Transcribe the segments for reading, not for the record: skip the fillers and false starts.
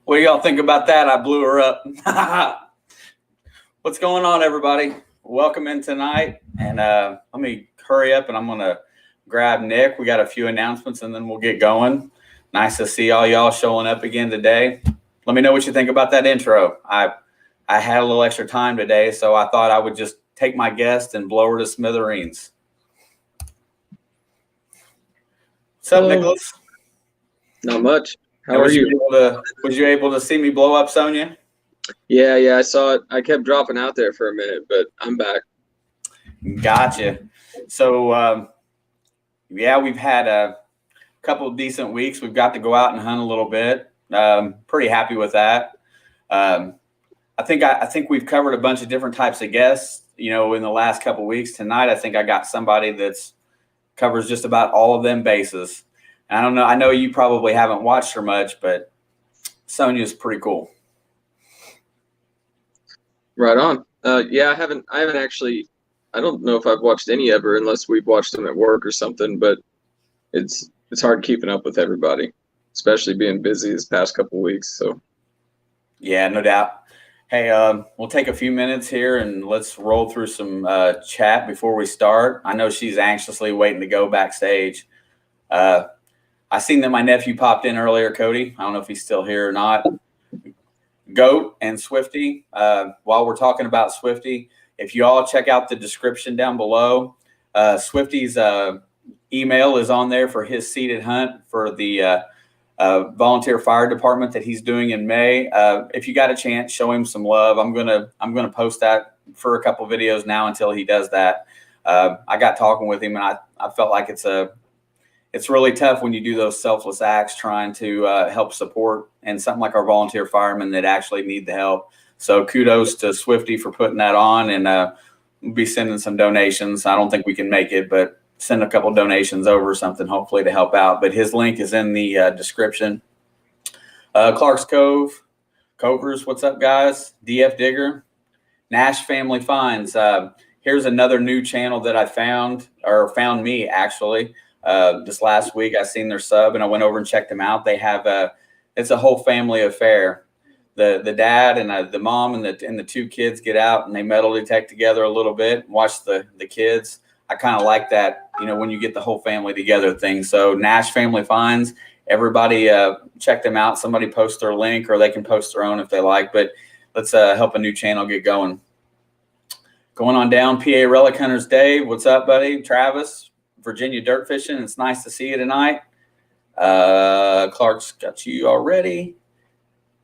What do y'all think about that? I blew her up. What's going on, everybody? Welcome in tonight. And let me hurry up and I'm going to grab Nick. We got a few announcements and then we'll get going. Nice to see all y'all showing up again today. Let me know what you think about that intro. I had a little extra time today, so I thought I would just take my guest and blow her to smithereens. What's up, Nicholas? Not much. How are you? Was you able to see me blow up Sonia? Yeah, I saw it. I kept dropping out there for a minute, but I'm back. Gotcha. So, yeah, we've had a couple of decent weeks. We've got to go out and hunt a little bit. Pretty happy with that. I think we've covered a bunch of different types of guests, in the last couple of weeks. Tonight, I think I got somebody that's covers just about all of them bases. I don't know. I know you probably haven't watched her much, but Sonia's pretty cool. Right on. Yeah, I haven't actually. I don't know if I've watched any of her unless we've watched them at work or something. But it's hard keeping up with everybody, especially being busy this past couple of weeks. So. Yeah, no doubt. Hey, we'll take a few minutes here and let's roll through some chat before we start. I know she's anxiously waiting to go backstage. I seen that my nephew popped in earlier, Cody. I don't know if he's still here or not. Goat and Swifty. While we're talking about Swifty, if you all check out the description down below, Swifty's email is on there for his seated hunt for the volunteer fire department that he's doing in May. If you got a chance, show him some love. I'm gonna post that for a couple videos now until he does that. I got talking with him and I felt like it's really tough when you do those selfless acts trying to help support and something like our volunteer firemen that actually need the help. So kudos to Swifty for putting that on, and we'll be sending some donations. I don't think we can make it, but send a couple donations over or something, hopefully to help out. But his link is in the description. Clark's Cove, Covers, what's up, guys? DF Digger, Nash Family Finds. Here's another new channel that I found me actually. This last week I seen their sub and I went over and checked them out. They have it's a whole family affair. The dad and the mom and the two kids get out and they metal detect together a little bit, watch the kids. I kind of like that, when you get the whole family together thing. So Nash Family Finds, everybody check them out. Somebody post their link or they can post their own if they like, but let's help a new channel get going. Going on down, PA Relic Hunters Dave. What's up, buddy? Travis, Virginia Dirt Fishing. It's nice to see you tonight. Clark's got you already.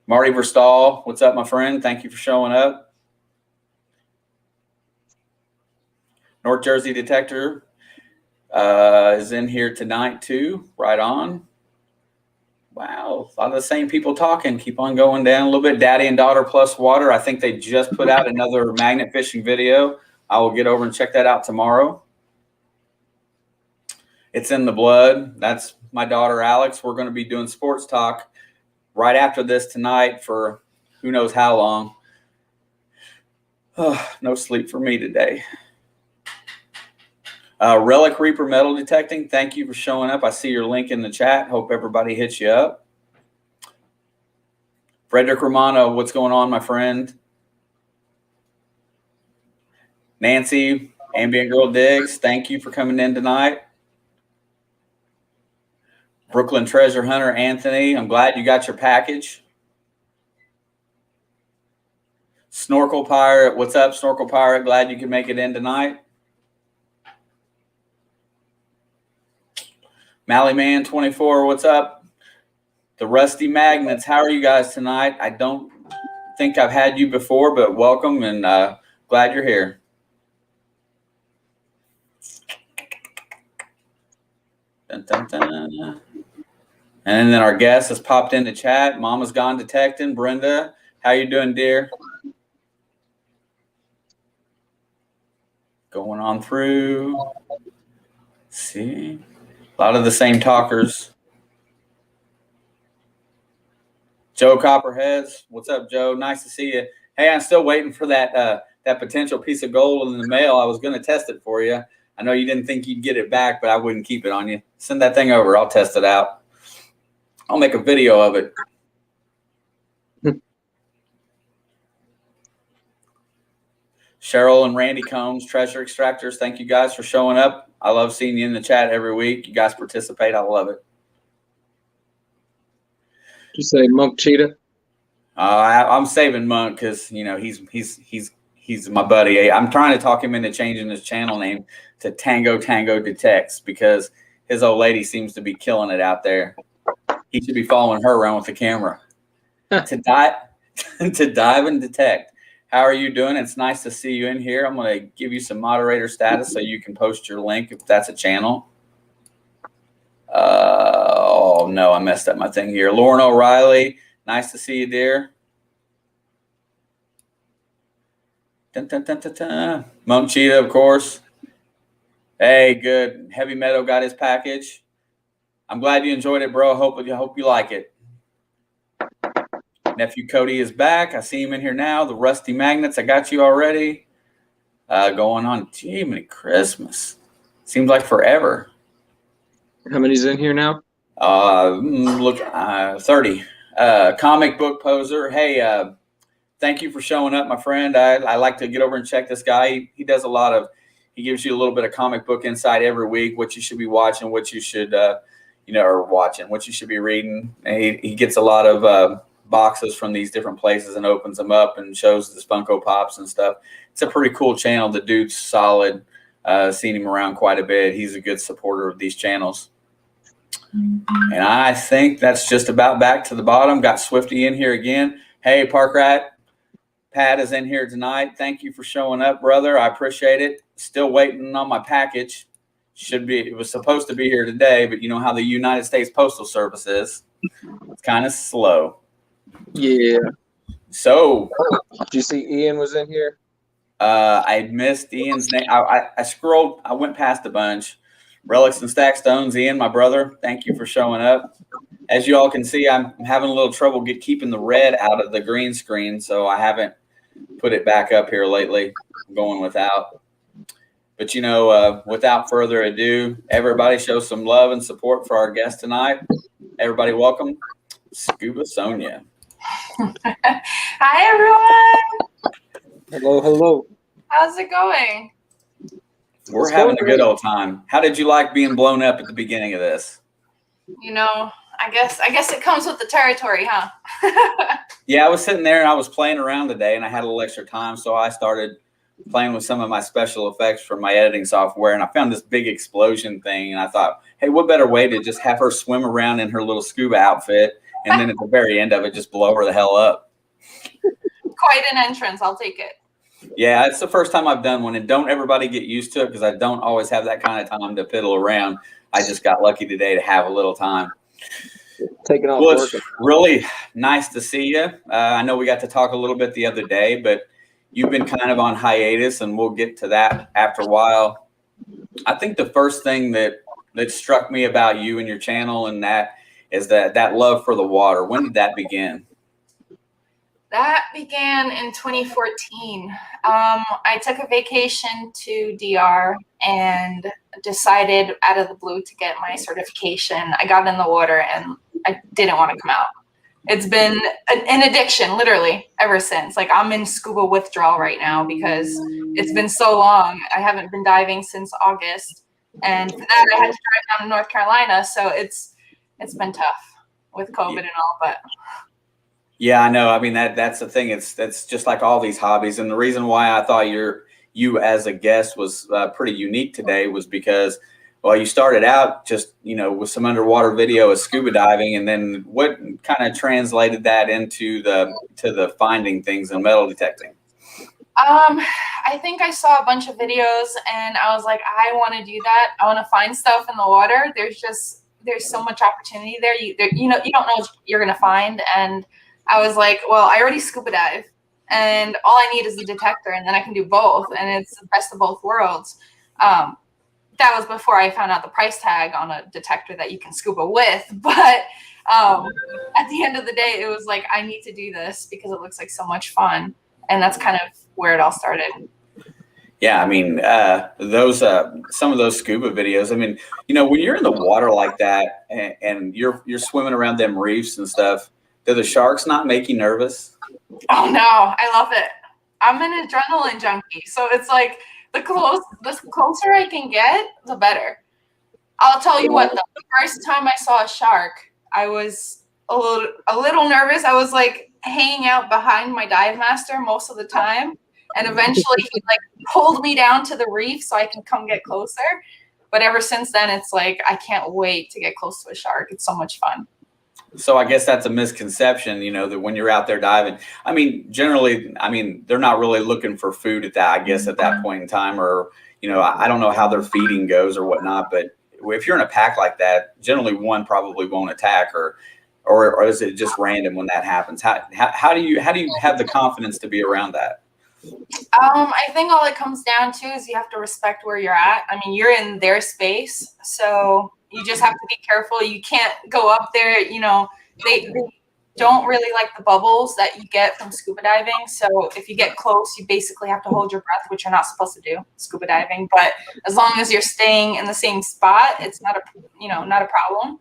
Marty Verstahl, what's up, my friend? Thank you for showing up. North Jersey Detector is in here tonight too. Right on. Wow, a lot of the same people talking. Keep on going down a little bit. Daddy and Daughter Plus Water. I think they just put out another magnet fishing video. I will get over and check that out tomorrow. It's in the blood. That's my daughter, Alex. We're going to be doing sports talk right after this tonight for who knows how long. Oh, no sleep for me today. Relic Reaper Metal Detecting. Thank you for showing up. I see your link in the chat. Hope everybody hits you up. Frederick Romano, what's going on, my friend? Nancy, Ambient Girl Diggs, thank you for coming in tonight. Brooklyn Treasure Hunter, Anthony, I'm glad you got your package. Snorkel Pirate, what's up, Snorkel Pirate? Glad you could make it in tonight. Mallyman 24, what's up? The Rusty Magnets, how are you guys tonight? I don't think I've had you before, but welcome and glad you're here. Dun, dun, dun. And then our guest has popped in the chat. Mama's Gone Detecting. Brenda, how you doing, dear? Going on through. Let's see. A lot of the same talkers. Joe Copperheads. What's up, Joe? Nice to see you. Hey, I'm still waiting for that potential piece of gold in the mail. I was going to test it for you. I know you didn't think you'd get it back, but I wouldn't keep it on you. Send that thing over. I'll test it out. I'll make a video of it. Cheryl and Randy Combs, Treasure Extractors, thank you guys for showing up. I love seeing you in the chat every week. You guys participate. I love it. Did you say Monk Cheetah? I'm saving Monk because he's my buddy. I'm trying to talk him into changing his channel name to Tango Detects because his old lady seems to be killing it out there. He should be following her around with the camera to dive and detect. How are you doing? It's nice to see you in here. I'm going to give you some moderator status so you can post your link if that's a channel. Oh no, I messed up my thing here. Lauren O'Reilly, nice to see you, dear. Dun, dun, dun, dun, dun. Monk Cheetah, of course. Hey, good. Heavy Meadow got his package. I'm glad you enjoyed it, bro. Hope you like it. Nephew Cody is back. I see him in here now. The Rusty Magnets, I got you already. Going on, gee, many Christmas. Seems like forever. How many's in here now? 30. Comic book poser. Hey, thank you for showing up, my friend. I like to get over and check this guy. He does a lot of, he gives you a little bit of comic book insight every week, what you should be watching, what you should, what you should be reading. And he gets a lot of boxes from these different places and opens them up and shows the Funko Pops and stuff. It's a pretty cool channel. The dude's solid. Seen him around quite a bit. He's a good supporter of these channels. And I think that's just about back to the bottom. Got Swifty in here again. Hey, Park Rat. Pat is in here tonight. Thank you for showing up, brother. I appreciate it. Still waiting on my package. It was supposed to be here today, but you know how the United States Postal Service is. It's kind of slow. Yeah. So, did you see Ian was in here? I missed Ian's name. I scrolled. I went past a bunch. Relics and Stack Stones, Ian, my brother. Thank you for showing up. As you all can see, I'm having a little trouble keeping the red out of the green screen, so I haven't put it back up here lately. I'm going without. But, without further ado, everybody show some love and support for our guest tonight. Everybody welcome Scuba Sonia. Hi, everyone. Hello, hello. How's it going? We're having a good old time. How did you like being blown up at the beginning of this? I guess it comes with the territory, huh? Yeah, I was sitting there and I was playing around today and I had a little extra time. So I started playing with some of my special effects from my editing software. And I found this big explosion thing. And I thought, hey, what better way to just have her swim around in her little scuba outfit. And then at the very end of it, just blow her the hell up. Quite an entrance. I'll take it. Yeah, it's the first time I've done one. And don't everybody get used to it because I don't always have that kind of time to fiddle around. I just got lucky today to have a little time. Taking off. Well, it's really nice to see you. I know we got to talk a little bit the other day, but you've been kind of on hiatus, and we'll get to that after a while. I think the first thing that struck me about you and your channel and that is that love for the water. When did that begin? That began in 2014. I took a vacation to DR and decided out of the blue to get my certification. I got in the water and I didn't want to come out. It's been an addiction, literally, ever since. Like, I'm in scuba withdrawal right now because it's been so long. I haven't been diving since August. And for that, I had to drive down to North Carolina. So it's been tough with COVID and all, but... Yeah, I know. I mean, that's the thing. That's just like all these hobbies. And the reason why I thought you as a guest was pretty unique today was because, well, you started out just, with some underwater video of scuba diving. And then what kind of translated that into the finding things and metal detecting? I think I saw a bunch of videos and I was like, I want to do that. I want to find stuff in the water. There's so much opportunity there. You don't know what you're going to find. And I was like, well, I already scuba dive and all I need is a detector and then I can do both. And it's the best of both worlds. That was before I found out the price tag on a detector that you can scuba with. But at the end of the day, it was like, I need to do this because it looks like so much fun. And that's kind of where it all started. Yeah, I mean, some of those scuba videos. I mean, when you're in the water like that and you're swimming around them reefs and stuff, do the sharks not make you nervous? Oh no, I love it. I'm an adrenaline junkie. So it's like the closer I can get, the better. I'll tell you what, though, the first time I saw a shark, I was a little nervous. I was like hanging out behind my dive master most of the time. And eventually he like pulled me down to the reef so I can come get closer. But ever since then, it's like, I can't wait to get close to a shark. It's so much fun. So I guess that's a misconception, you know, that when you're out there diving, I mean, generally, I mean, they're not really looking for food at that, I guess, at that point in time, or, you know, I don't know how their feeding goes or whatnot, but if you're in a pack like that, generally one probably won't attack, or is it just random when that happens? How do you have the confidence to be around that? I think all it comes down to is you have to respect where you're at. I mean, you're in their space, so you just have to be careful. You can't go up there. You know, they don't really like the bubbles that you get from scuba diving. So if you get close, you basically have to hold your breath, which you're not supposed to do scuba diving. But as long as you're staying in the same spot, it's not a problem.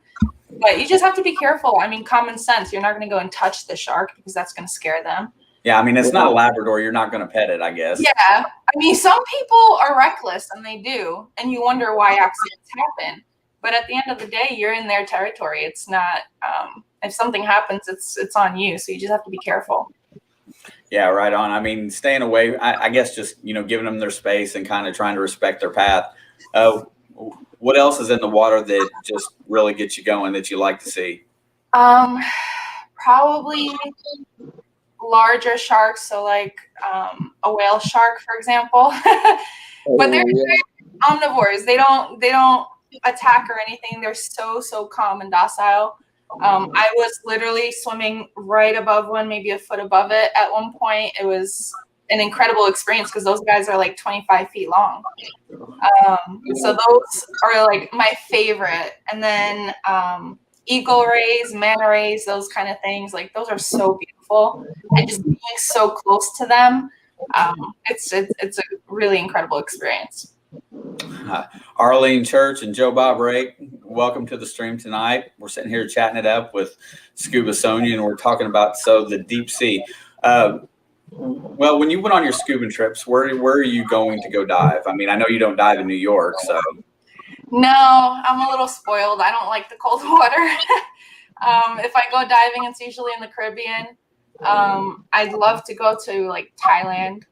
But you just have to be careful. I mean, common sense. You're not going to go and touch the shark because that's going to scare them. Yeah, I mean, it's not a Labrador. You're not going to pet it, I guess. Yeah. I mean, some people are reckless, and they do. And you wonder why accidents happen. But at the end of the day, you're in their territory. It's not, if something happens, it's on you. So you just have to be careful. Yeah, right on. I mean, staying away, I guess just, you know, giving them their space and kind of trying to respect their path. What else is in the water that just really gets you going that you like to see? Probably larger sharks, so like a whale shark, for example. But they're omnivores. They don't attack or anything. They're so calm and docile. I was literally swimming right above one, maybe a foot above it at one point. It was an incredible experience because those guys are like 25 feet long. So those are like my favorite. And then eagle rays, manta rays, those kind of things, like those are so beautiful. And just being so close to them, it's a really incredible experience. Arlene Church and Joe Bob Ray, welcome to the stream tonight. We're sitting here chatting it up with Scuba Sonia, and we're talking about the deep sea. Well, when you went on your scuba trips, where are you going to go dive? I mean, I know you don't dive in New York, so. No, I'm a little spoiled. I don't like the cold water. If I go diving, it's usually in the Caribbean. I'd love to go to like Thailand,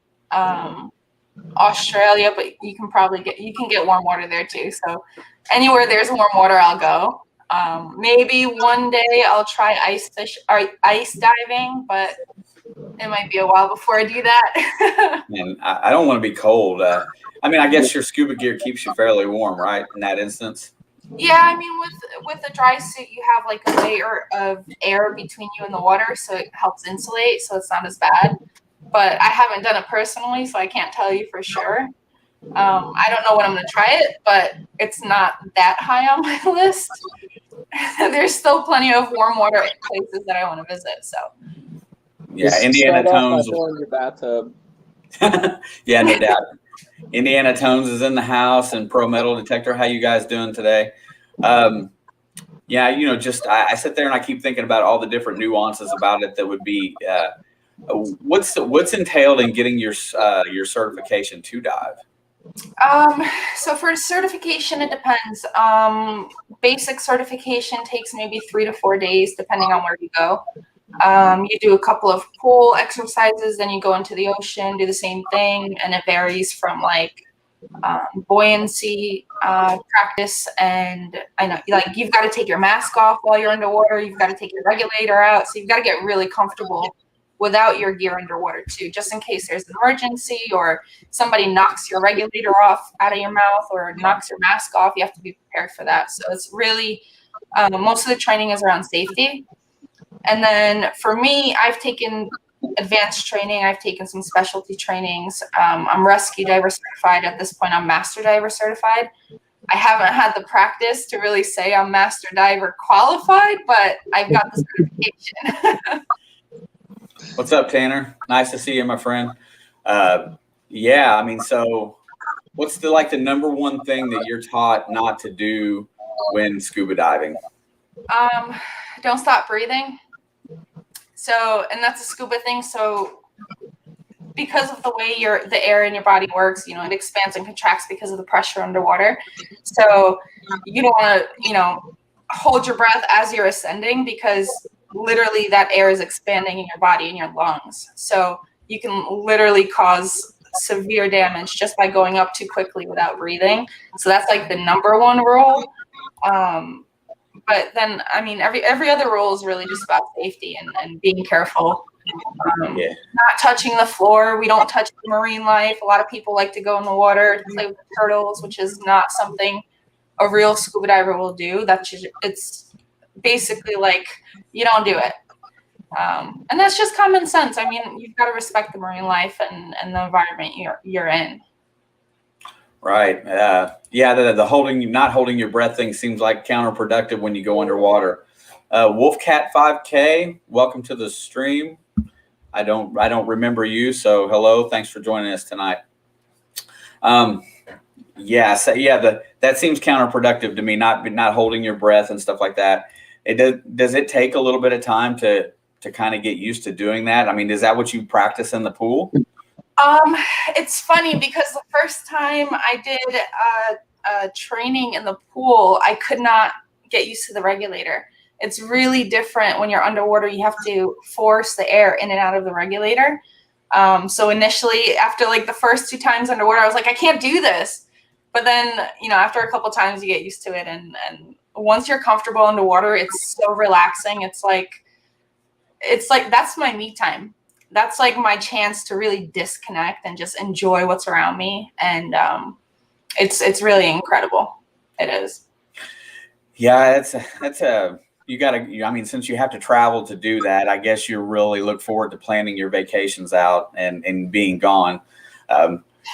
Australia, but you can get warm water there too. So anywhere there's warm water, I'll go. Maybe one day I'll try ice diving, but it might be a while before I do that. Man, I don't want to be cold. I mean, I guess your scuba gear keeps you fairly warm, right? In that instance. Yeah, I mean, with a dry suit, you have like a layer of air between you and the water, so it helps insulate, so it's not as bad. But I haven't done it personally, so I can't tell you for sure. I don't know when I'm going to try it, but it's not that high on my list. There's still plenty of warm water places that I want to visit. So. Yeah, Just Indiana Tones. in your bathtub. Yeah, no doubt. Indiana Tones is in the house, and Pro Metal Detector. How you guys doing today? Yeah, you know, just I sit there and I keep thinking about all the different nuances about it that would be. What's entailed in getting your certification to dive? So for certification, it depends. Basic certification takes maybe 3 to 4 days, depending on where you go. You do a couple of pool exercises, then you go into the ocean, do the same thing, and it varies from like buoyancy practice, and I know like you've got to take your mask off while you're underwater, you've got to take your regulator out, so you've got to get really comfortable without your gear underwater too, just in case there's an emergency or somebody knocks your regulator off out of your mouth or knocks your mask off. You have to be prepared for that. So it's really most of the training is around safety. And then for me, I've taken advanced training. I've taken some specialty trainings. I'm rescue diver certified. At this point, I'm master diver certified. I haven't had the practice to really say I'm master diver qualified, but I've got the certification. What's up, Tanner? Nice to see you, my friend. Yeah, I mean, so what's the number one thing that you're taught not to do when scuba diving? Don't stop breathing. So, and that's a scuba thing. So because of the way the air in your body works, you know, it expands and contracts because of the pressure underwater. So you don't want to, you know, hold your breath as you're ascending, because literally that air is expanding in your body, in your lungs. So you can literally cause severe damage just by going up too quickly without breathing. So that's like the number one rule. But then, I mean, every other rule is really just about safety and being careful. Not touching the floor. We don't touch the marine life. A lot of people like to go in the water to play with the turtles, which is not something a real scuba diver will do. It's basically like, you don't do it. And that's just common sense. I mean, you've got to respect the marine life and the environment you're in. Right. Yeah. The not holding your breath thing seems like counterproductive when you go underwater. Wolfcat 5K, welcome to the stream. I don't remember you, so hello. Thanks for joining us tonight. That seems counterproductive to me. Not holding your breath and stuff like that. Does it take a little bit of time to kind of get used to doing that? I mean, is that what you practice in the pool? It's funny because the first time I did a training in the pool, I could not get used to the regulator. It's really different when you're underwater. You have to force the air in and out of the regulator. So initially, after like the first 2 times underwater, I was like, I can't do this. But then, you know, after a couple times, you get used to it. And once you're comfortable underwater, it's so relaxing. It's like that's my me time. That's like my chance to really disconnect and just enjoy what's around me. And it's really incredible. It is. Yeah, I mean, since you have to travel to do that, I guess you really look forward to planning your vacations out and being gone.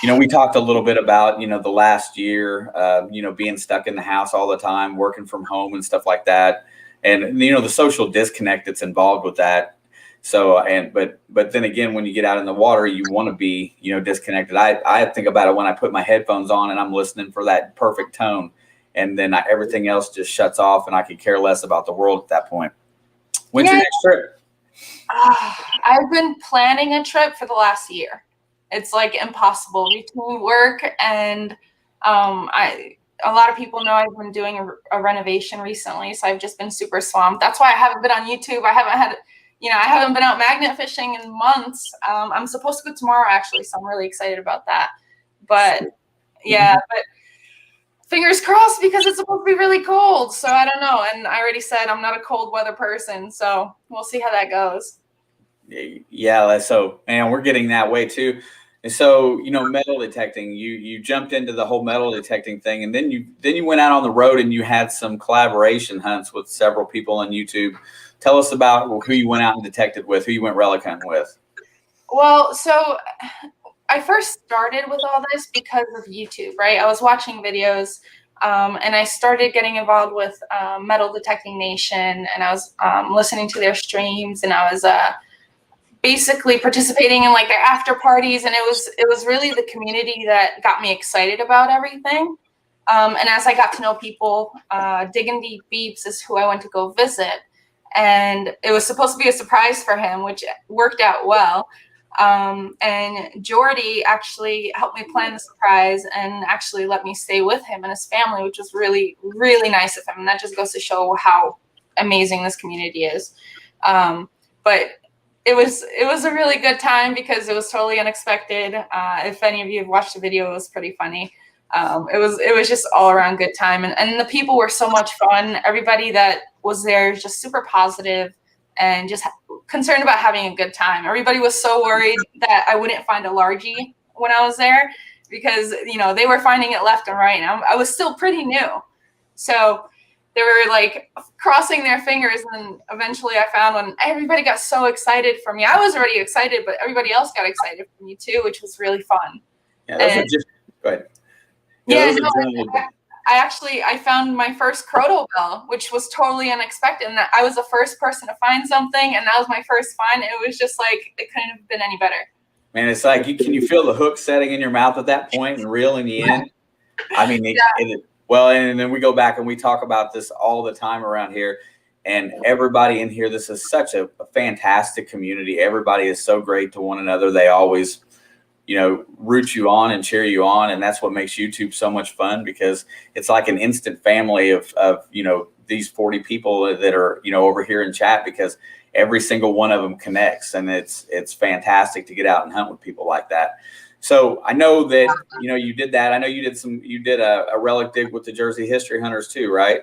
You know, we talked a little bit about, you know, the last year, you know, being stuck in the house all the time, working from home and stuff like that. And, you know, the social disconnect that's involved with that. So, but then again, when you get out in the water, you want to be, you know, disconnected. I think about it when I put my headphones on and I'm listening for that perfect tone. And then everything else just shuts off and I could care less about the world at that point. When's your next trip? I've been planning a trip for the last year. It's like impossible between work and a lot of people know I've been doing a renovation recently. So I've just been super swamped. That's why I haven't been on YouTube. I haven't been out magnet fishing in months. I'm supposed to go tomorrow actually. So I'm really excited about that. But but fingers crossed because it's supposed to be really cold. So I don't know. And I already said I'm not a cold weather person. So we'll see how that goes. Yeah. So, man, we're getting that way too. And so, you know, metal detecting, you jumped into the whole metal detecting thing. And then you went out on the road and you had some collaboration hunts with several people on YouTube. Tell us about who you went out and detected with, who you went relic hunting with. Well, so I first started with all this because of YouTube, right? I was watching videos and I started getting involved with Metal Detecting Nation, and I was listening to their streams, and I was basically participating in like their after parties, and it was really the community that got me excited about everything. And as I got to know people, Digging Deep Beeps is who I went to go visit, and it was supposed to be a surprise for him, which worked out well. And Jordy actually helped me plan the surprise and actually let me stay with him and his family, which was really, really nice of him. And that just goes to show how amazing this community is. But it was a really good time because it was totally unexpected. If any of you have watched the video, it was pretty funny. It was just all around good time. And the people were so much fun. Everybody that was there is just super positive and just concerned about having a good time. Everybody was so worried that I wouldn't find a largie when I was there because, you know, they were finding it left and right. And I was still pretty new. So they were like crossing their fingers. And eventually I found one. Everybody got so excited for me. I was already excited, but everybody else got excited for me too, which was really fun. Yeah, those are just, go ahead. Yeah, I found my first crotal bell, which was totally unexpected. And I was the first person to find something, and that was my first find. It was just like, it couldn't have been any better. Man, it's like, can you feel the hook setting in your mouth at that point and reeling you in? I mean, and then we go back and we talk about this all the time around here. And everybody in here, this is such a fantastic community. Everybody is so great to one another. They always root you on and cheer you on. And that's what makes YouTube so much fun, because it's like an instant family of these 40 people that are, over here in chat, because every single one of them connects, and it's fantastic to get out and hunt with people like that. So I know that, you did that. I know you did a relic dig with the Jersey History Hunters too, right?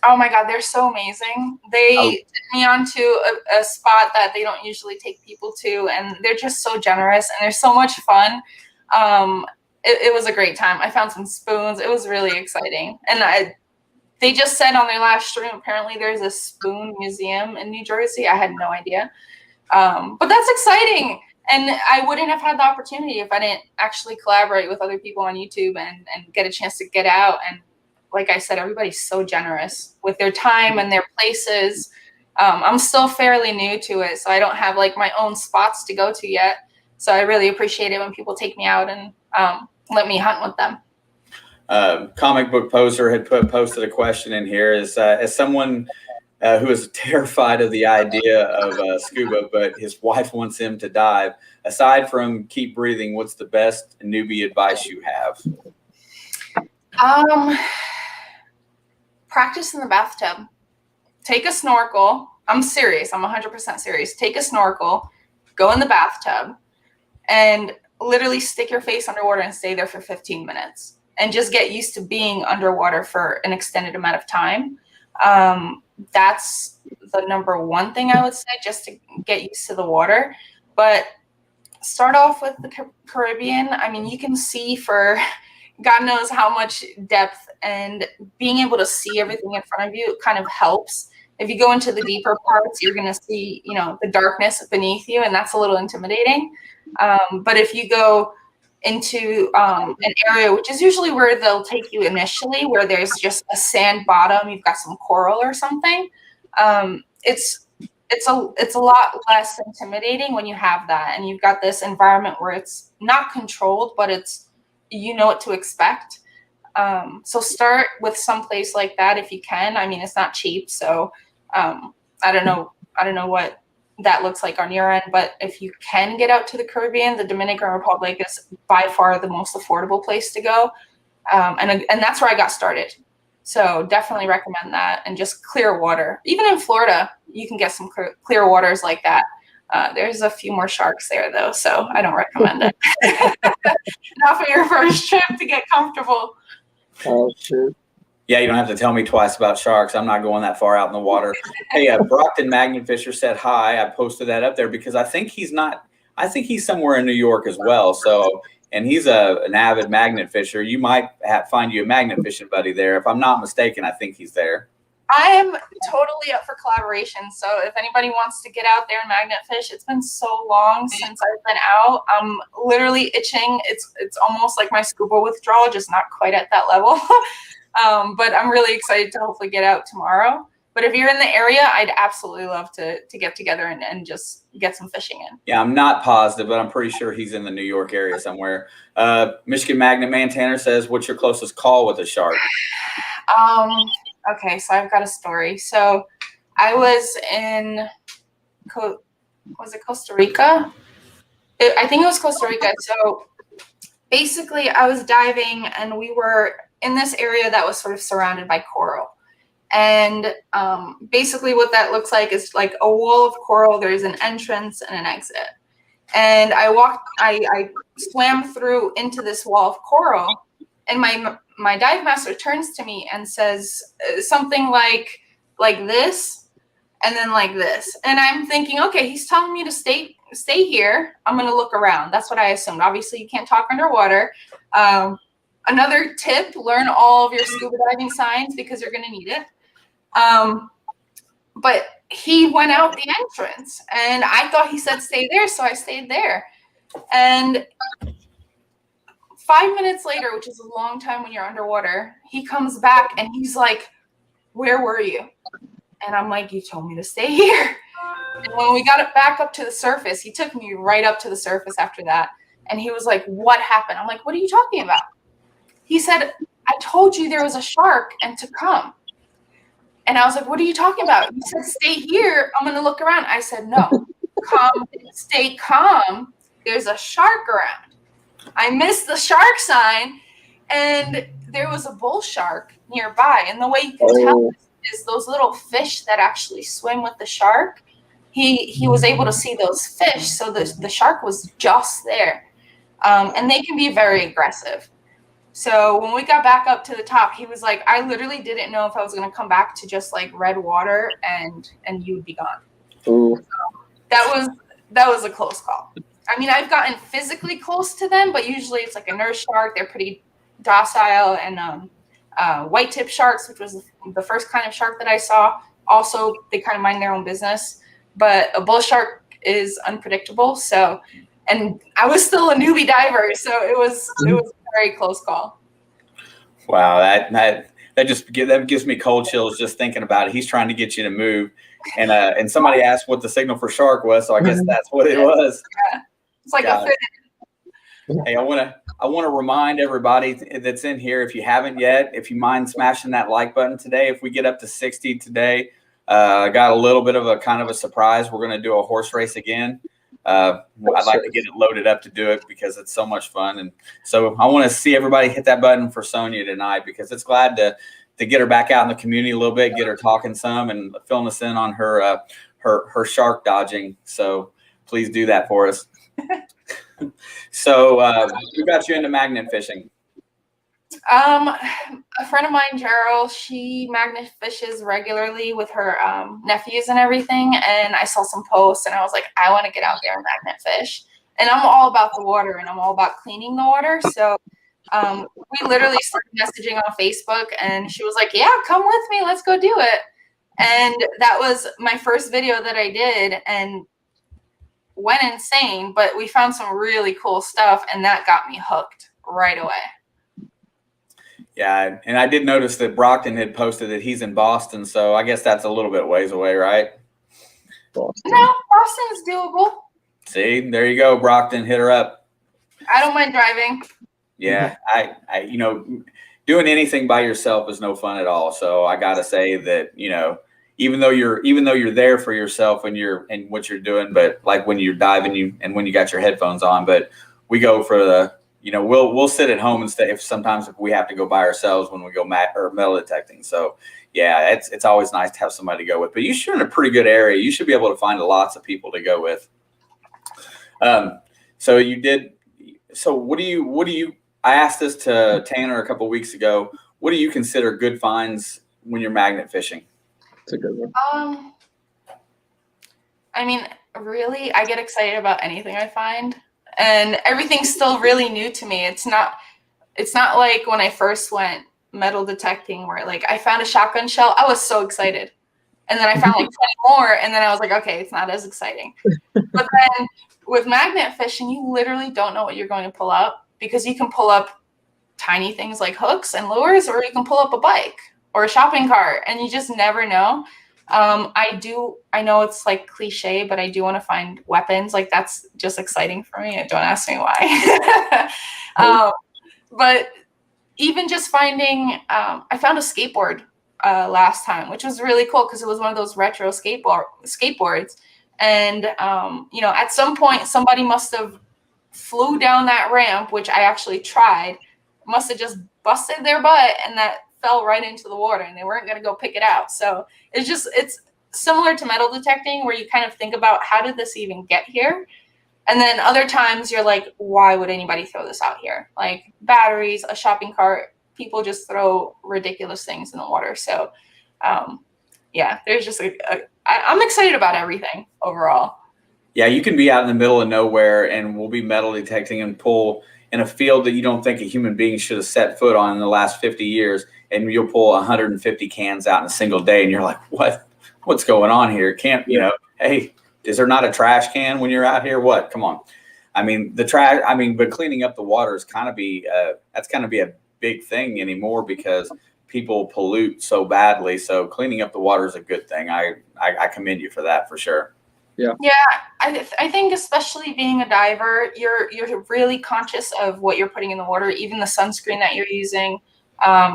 Oh my God, they're so amazing. They took me onto a spot that they don't usually take people to, and they're just so generous, and they're so much fun. It was a great time. I found some spoons. It was really exciting. And they just said on their last stream, apparently there's a spoon museum in New Jersey. I had no idea. But that's exciting. And I wouldn't have had the opportunity if I didn't actually collaborate with other people on YouTube and get a chance to get out. And like I said, everybody's so generous with their time and their places. I'm still fairly new to it, so I don't have like my own spots to go to yet. So I really appreciate it when people take me out and let me hunt with them. Comic Book Poser had posted a question in here. As someone who is terrified of the idea of scuba, but his wife wants him to dive, aside from keep breathing, what's the best newbie advice you have? Practice in the bathtub. Take a snorkel. I'm serious. I'm 100% serious. Take a snorkel, go in the bathtub, and literally stick your face underwater and stay there for 15 minutes. And just get used to being underwater for an extended amount of time. That's the number one thing I would say, just to get used to the water. But start off with the Caribbean. I mean, you can see for God knows how much depth, and being able to see everything in front of you kind of helps. If you go into the deeper parts, you're going to see, the darkness beneath you, and that's a little intimidating. But if you go into an area, which is usually where they'll take you initially, where there's just a sand bottom, you've got some coral or something, it's a lot less intimidating when you have that, and you've got this environment where it's not controlled, but it's what to expect. So start with some place like that if you can. I mean, it's not cheap, so I don't know what that looks like on your end, but if you can get out to the Caribbean, the Dominican Republic is by far the most affordable place to go, and that's where I got started. So definitely recommend that, and just clear water. Even in Florida, you can get some clear waters like that. There's a few more sharks there though, so I don't recommend it. Not for your first trip to get comfortable. Oh, shit. Yeah, you don't have to tell me twice about sharks. I'm not going that far out in the water. Hey, Brockton Magnet Fisher said hi. I posted that up there because I think he's somewhere in New York as well. So, and he's an avid magnet fisher. You might find you a magnet fishing buddy there. If I'm not mistaken, I think he's there. I am totally up for collaboration. So if anybody wants to get out there and magnet fish, it's been so long since I've been out. I'm literally itching. It's almost like my scuba withdrawal, just not quite at that level. But I'm really excited to hopefully get out tomorrow. But if you're in the area, I'd absolutely love to get together and just get some fishing in. Yeah, I'm not positive, but I'm pretty sure he's in the New York area somewhere. Michigan Magnet Man Tanner says, what's your closest call with a shark? Okay, so I've got a story. So I was in, was it Costa Rica? I think it was Costa Rica. So basically I was diving, and we were in this area that was sort of surrounded by coral. And basically what that looks like is like a wall of coral. There's an entrance and an exit. And I swam through into this wall of coral, and my dive master turns to me and says something like this, and then like this. And I'm thinking, okay, he's telling me to stay here. I'm going to look around. That's what I assumed. Obviously you can't talk underwater. Another tip, learn all of your scuba diving signs because you're going to need it. But he went out the entrance, and I thought he said stay there, so I stayed there. And 5 minutes later, which is a long time when you're underwater, he comes back and he's like, where were you? And I'm like, you told me to stay here. And when we got it back up to the surface, he took me right up to the surface after that. And he was like, what happened? I'm like, what are you talking about? He said, I told you there was a shark and to come. And I was like, what are you talking about? He said, stay here. I'm going to look around. I said, no, stay calm. There's a shark around. I missed the shark sign, and there was a bull shark nearby. And the way you can tell is those little fish that actually swim with the shark. He was able to see those fish, so the shark was just there. And they can be very aggressive. So when we got back up to the top, he was like, I literally didn't know if I was going to come back to just like red water and you would be gone. Ooh. So that was a close call. I mean, I've gotten physically close to them, but usually it's like a nurse shark. They're pretty docile. And white tip sharks, which was the first kind of shark that I saw, also they kind of mind their own business. But a bull shark is unpredictable. So, and I was still a newbie diver, so it was a very close call. Wow, that gives me cold chills just thinking about it. He's trying to get you to move, and somebody asked what the signal for shark was, so I guess that's what it was. Yeah. It's like a fin. Hey, I want to remind everybody that's in here, if you haven't yet, if you mind smashing that like button today. If we get up to 60 today, I got a little bit of a kind of a surprise. We're going to do a horse race again. I'd like to get it loaded up to do it because it's so much fun. And so I want to see everybody hit that button for Sonia tonight, because it's glad to get her back out in the community a little bit, get her talking some and filling us in on her shark dodging. So please do that for us. So who got you into magnet fishing? A friend of mine, Gerald, she magnet fishes regularly with her nephews and everything. And I saw some posts and I was like, I want to get out there and magnet fish. And I'm all about the water and I'm all about cleaning the water. So we literally started messaging on Facebook and she was like, yeah, come with me. Let's go do it. And that was my first video that I did and went insane. But we found some really cool stuff and that got me hooked right away. Yeah, and I did notice that Brockton had posted that he's in Boston, so I guess that's a little bit ways away, right? Boston. No, Boston's doable. See, there you go, Brockton, hit her up. I don't mind driving. Yeah, I doing anything by yourself is no fun at all. So I got to say that, even though you're there for yourself and what you're doing, but like when you're diving, and when you got your headphones on, but we go for the. We'll sit at home and stay if we have to go by ourselves when we go metal detecting. So yeah, it's always nice to have somebody to go with. But you're in a pretty good area. You should be able to find lots of people to go with. So you did. So what do you? I asked this to Tanner a couple of weeks ago. What do you consider good finds when you're magnet fishing? That's a good one. I mean, really, I get excited about anything I find. And everything's still really new to me. It's not like when I first went metal detecting where like I found a shotgun shell. I was so excited. And then I found like 20 more. And then I was like, okay, it's not as exciting. But then with magnet fishing, you literally don't know what you're going to pull up, because you can pull up tiny things like hooks and lures, or you can pull up a bike or a shopping cart, and you just never know. I know it's like cliche, but I do want to find weapons. Like that's just exciting for me. Don't ask me why. But even just finding, I found a skateboard last time, which was really cool because it was one of those retro skateboards. And, at some point somebody must have flew down that ramp, which I actually tried, must have just busted their butt, and that fell right into the water and they weren't going to go pick it out. So it's similar to metal detecting where you kind of think about how did this even get here? And then other times you're like, why would anybody throw this out here? Like batteries, a shopping cart, people just throw ridiculous things in the water. So there's just I'm excited about everything overall. Yeah, you can be out in the middle of nowhere and we'll be metal detecting and pull in a field that you don't think a human being should have set foot on in the last 50 years. And you'll pull 150 cans out in a single day. And you're like, what's going on here? Hey, is there not a trash can when you're out here? What? Come on. I mean, but cleaning up the water is that's kind of be a big thing anymore because people pollute so badly. So cleaning up the water is a good thing. I commend you for that for sure. Yeah. I think especially being a diver, you're really conscious of what you're putting in the water, even the sunscreen that you're using.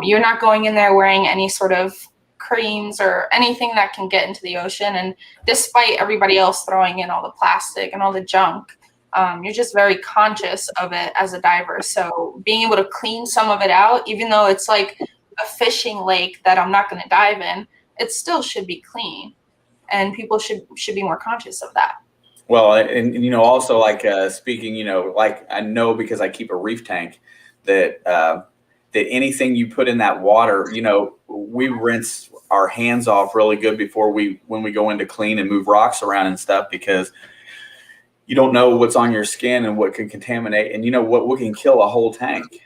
You're not going in there wearing any sort of creams or anything that can get into the ocean. And despite everybody else throwing in all the plastic and all the junk, You're just very conscious of it as a diver. So being able to clean some of it out, even though it's like a fishing lake that I'm not going to dive in, it still should be clean, and people should be more conscious of that. Well, and you know, also like speaking, you know, like I know because I keep a reef tank that that anything you put in that water, you know, we rinse our hands off really good before when we go in to clean and move rocks around and stuff, because you don't know what's on your skin and what can contaminate, and you know what can kill a whole tank.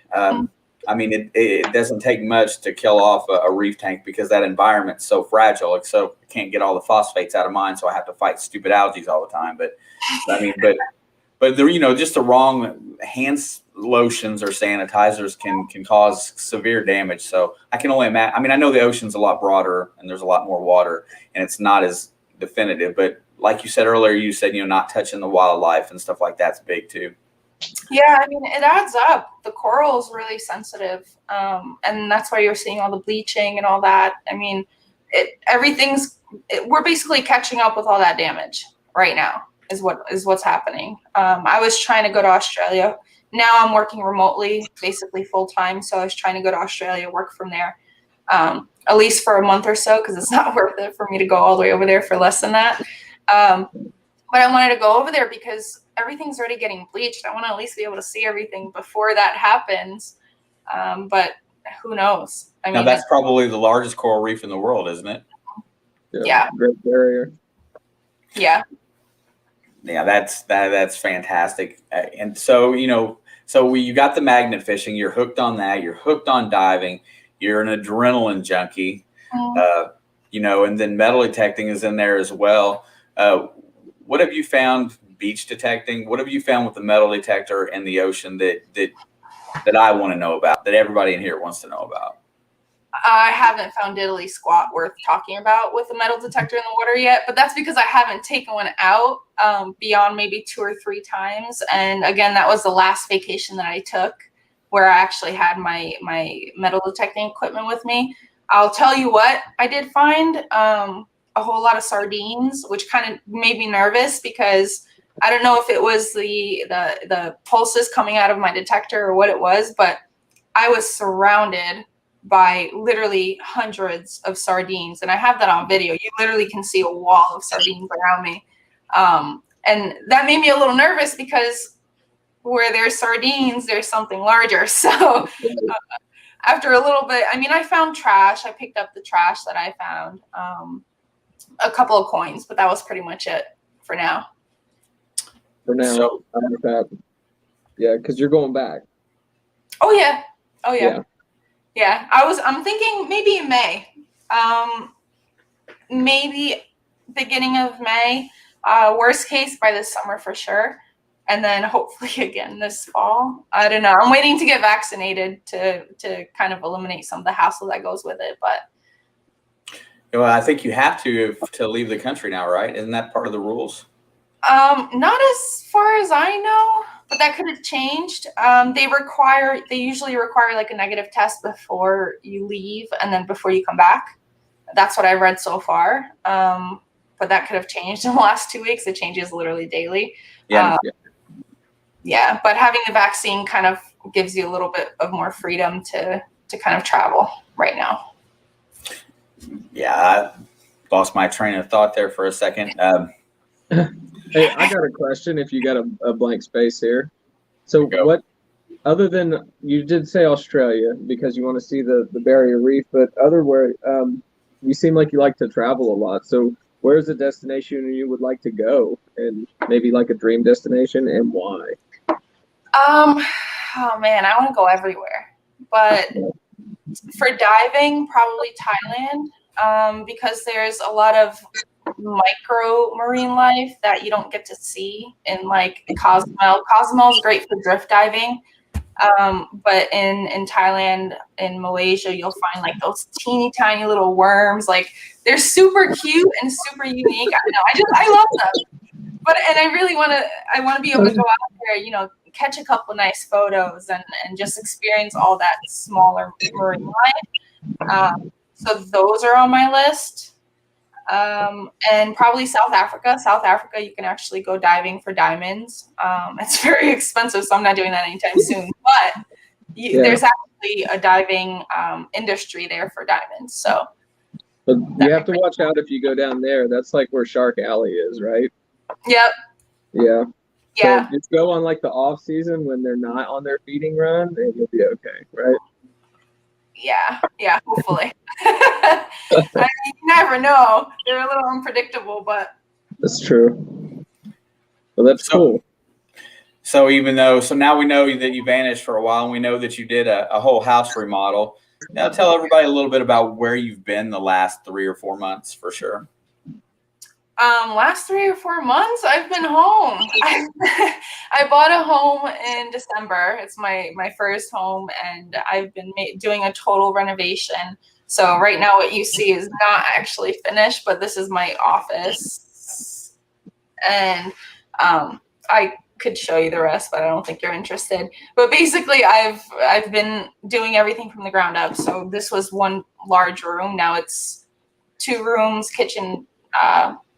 I mean, it doesn't take much to kill off a reef tank, because that environment's so fragile. So I can't get all the phosphates out of mine, so I have to fight stupid algae all the time. But I mean, but the, you know, just the wrong hand lotions or sanitizers can cause severe damage. So I can only imagine. I mean, I know the ocean's a lot broader and there's a lot more water and it's not as definitive. But like you said earlier, you said, you know, not touching the wildlife and stuff like that's big too. Yeah, I mean, it adds up. The coral is really sensitive, and that's why you're seeing all the bleaching and all that. I mean, we're basically catching up with all that damage right now. Is what's happening. I was trying to go to Australia. Now I'm working remotely, basically full time. So I was trying to go to Australia, work from there, at least for a month or so, because it's not worth it for me to go all the way over there for less than that. But I wanted to go over there because everything's already getting bleached. I want to at least be able to see everything before that happens. But who knows? I mean, now that's probably the largest coral reef in the world, isn't it? Yeah. Great Barrier. Yeah. Yeah, that's fantastic. And so, you know, you got the magnet fishing, you're hooked on that, you're hooked on diving, you're an adrenaline junkie, you know, and then metal detecting is in there as well. What have you found beach detecting? What have you found with the metal detector in the ocean that I want to know about, that everybody in here wants to know about? I haven't found diddly squat worth talking about with a metal detector in the water yet, but that's because I haven't taken one out beyond maybe 2 or 3 times. And again, that was the last vacation that I took where I actually had my metal detecting equipment with me. I'll tell you what, I did find a whole lot of sardines, which kind of made me nervous because I don't know if it was the pulses coming out of my detector or what it was, but I was surrounded by literally hundreds of sardines. And I have that on video. You literally can see a wall of sardines around me. And that made me a little nervous because where there's sardines, there's something larger. So after a little bit, I mean, I found trash. I picked up the trash that I found, a couple of coins, but that was pretty much it for now. For now, So, yeah, because you're going back. Oh yeah. Yeah, I'm thinking maybe in May, maybe beginning of May, worst case by this summer for sure. And then hopefully again this fall. I don't know. I'm waiting to get vaccinated to kind of eliminate some of the hassle that goes with it. But well, I think you have to leave the country now, right? Isn't that part of the rules? Not as far as I know, but that could have changed. They usually require like a negative test before you leave and then before you come back. That's what I've read so far. But that could have changed in the last 2 weeks. It changes literally daily. Yeah. Yeah, but having the vaccine kind of gives you a little bit of more freedom to kind of travel right now. Yeah, I lost my train of thought there for a second. Hey, I got a question if you got a blank space here. So what, other than, you did say Australia because you want to see the barrier reef, but otherwhere, you seem like you like to travel a lot. So where's a destination you would like to go, and maybe like a dream destination, and why? Oh man, I want to go everywhere. But for diving, probably Thailand, because there's a lot of micro marine life that you don't get to see in like Cozumel. Cozumel is great for drift diving, but in Thailand, in Malaysia, you'll find like those teeny tiny little worms. Like they're super cute and super unique. I know, I love them. But and I really want to be able to go out there, you know, catch a couple nice photos and just experience all that smaller marine life. So those are on my list. And probably South Africa. South Africa, you can actually go diving for diamonds. It's very expensive, so I'm not doing that anytime soon. But there's actually a diving industry there for diamonds. So, but you have to watch out if you go down there. That's like where Shark Alley is, right? Yep. Yeah. Yeah. So just go on like the off season when they're not on their feeding run, and you'll be okay, right? Yeah, hopefully. I mean, you never know. They're a little unpredictable, but that's true. Well, that's cool. So now we know that you vanished for a while, and we know that you did a whole house remodel. Now tell everybody a little bit about where you've been the last 3 or 4 months, for sure. Last 3 or 4 months, I've been home. I bought a home in December. It's my first home, and I've been doing a total renovation. So right now what you see is not actually finished, but this is my office. And I could show you the rest, but I don't think you're interested. But basically I've been doing everything from the ground up. So this was one large room. Now it's 2 rooms, kitchen,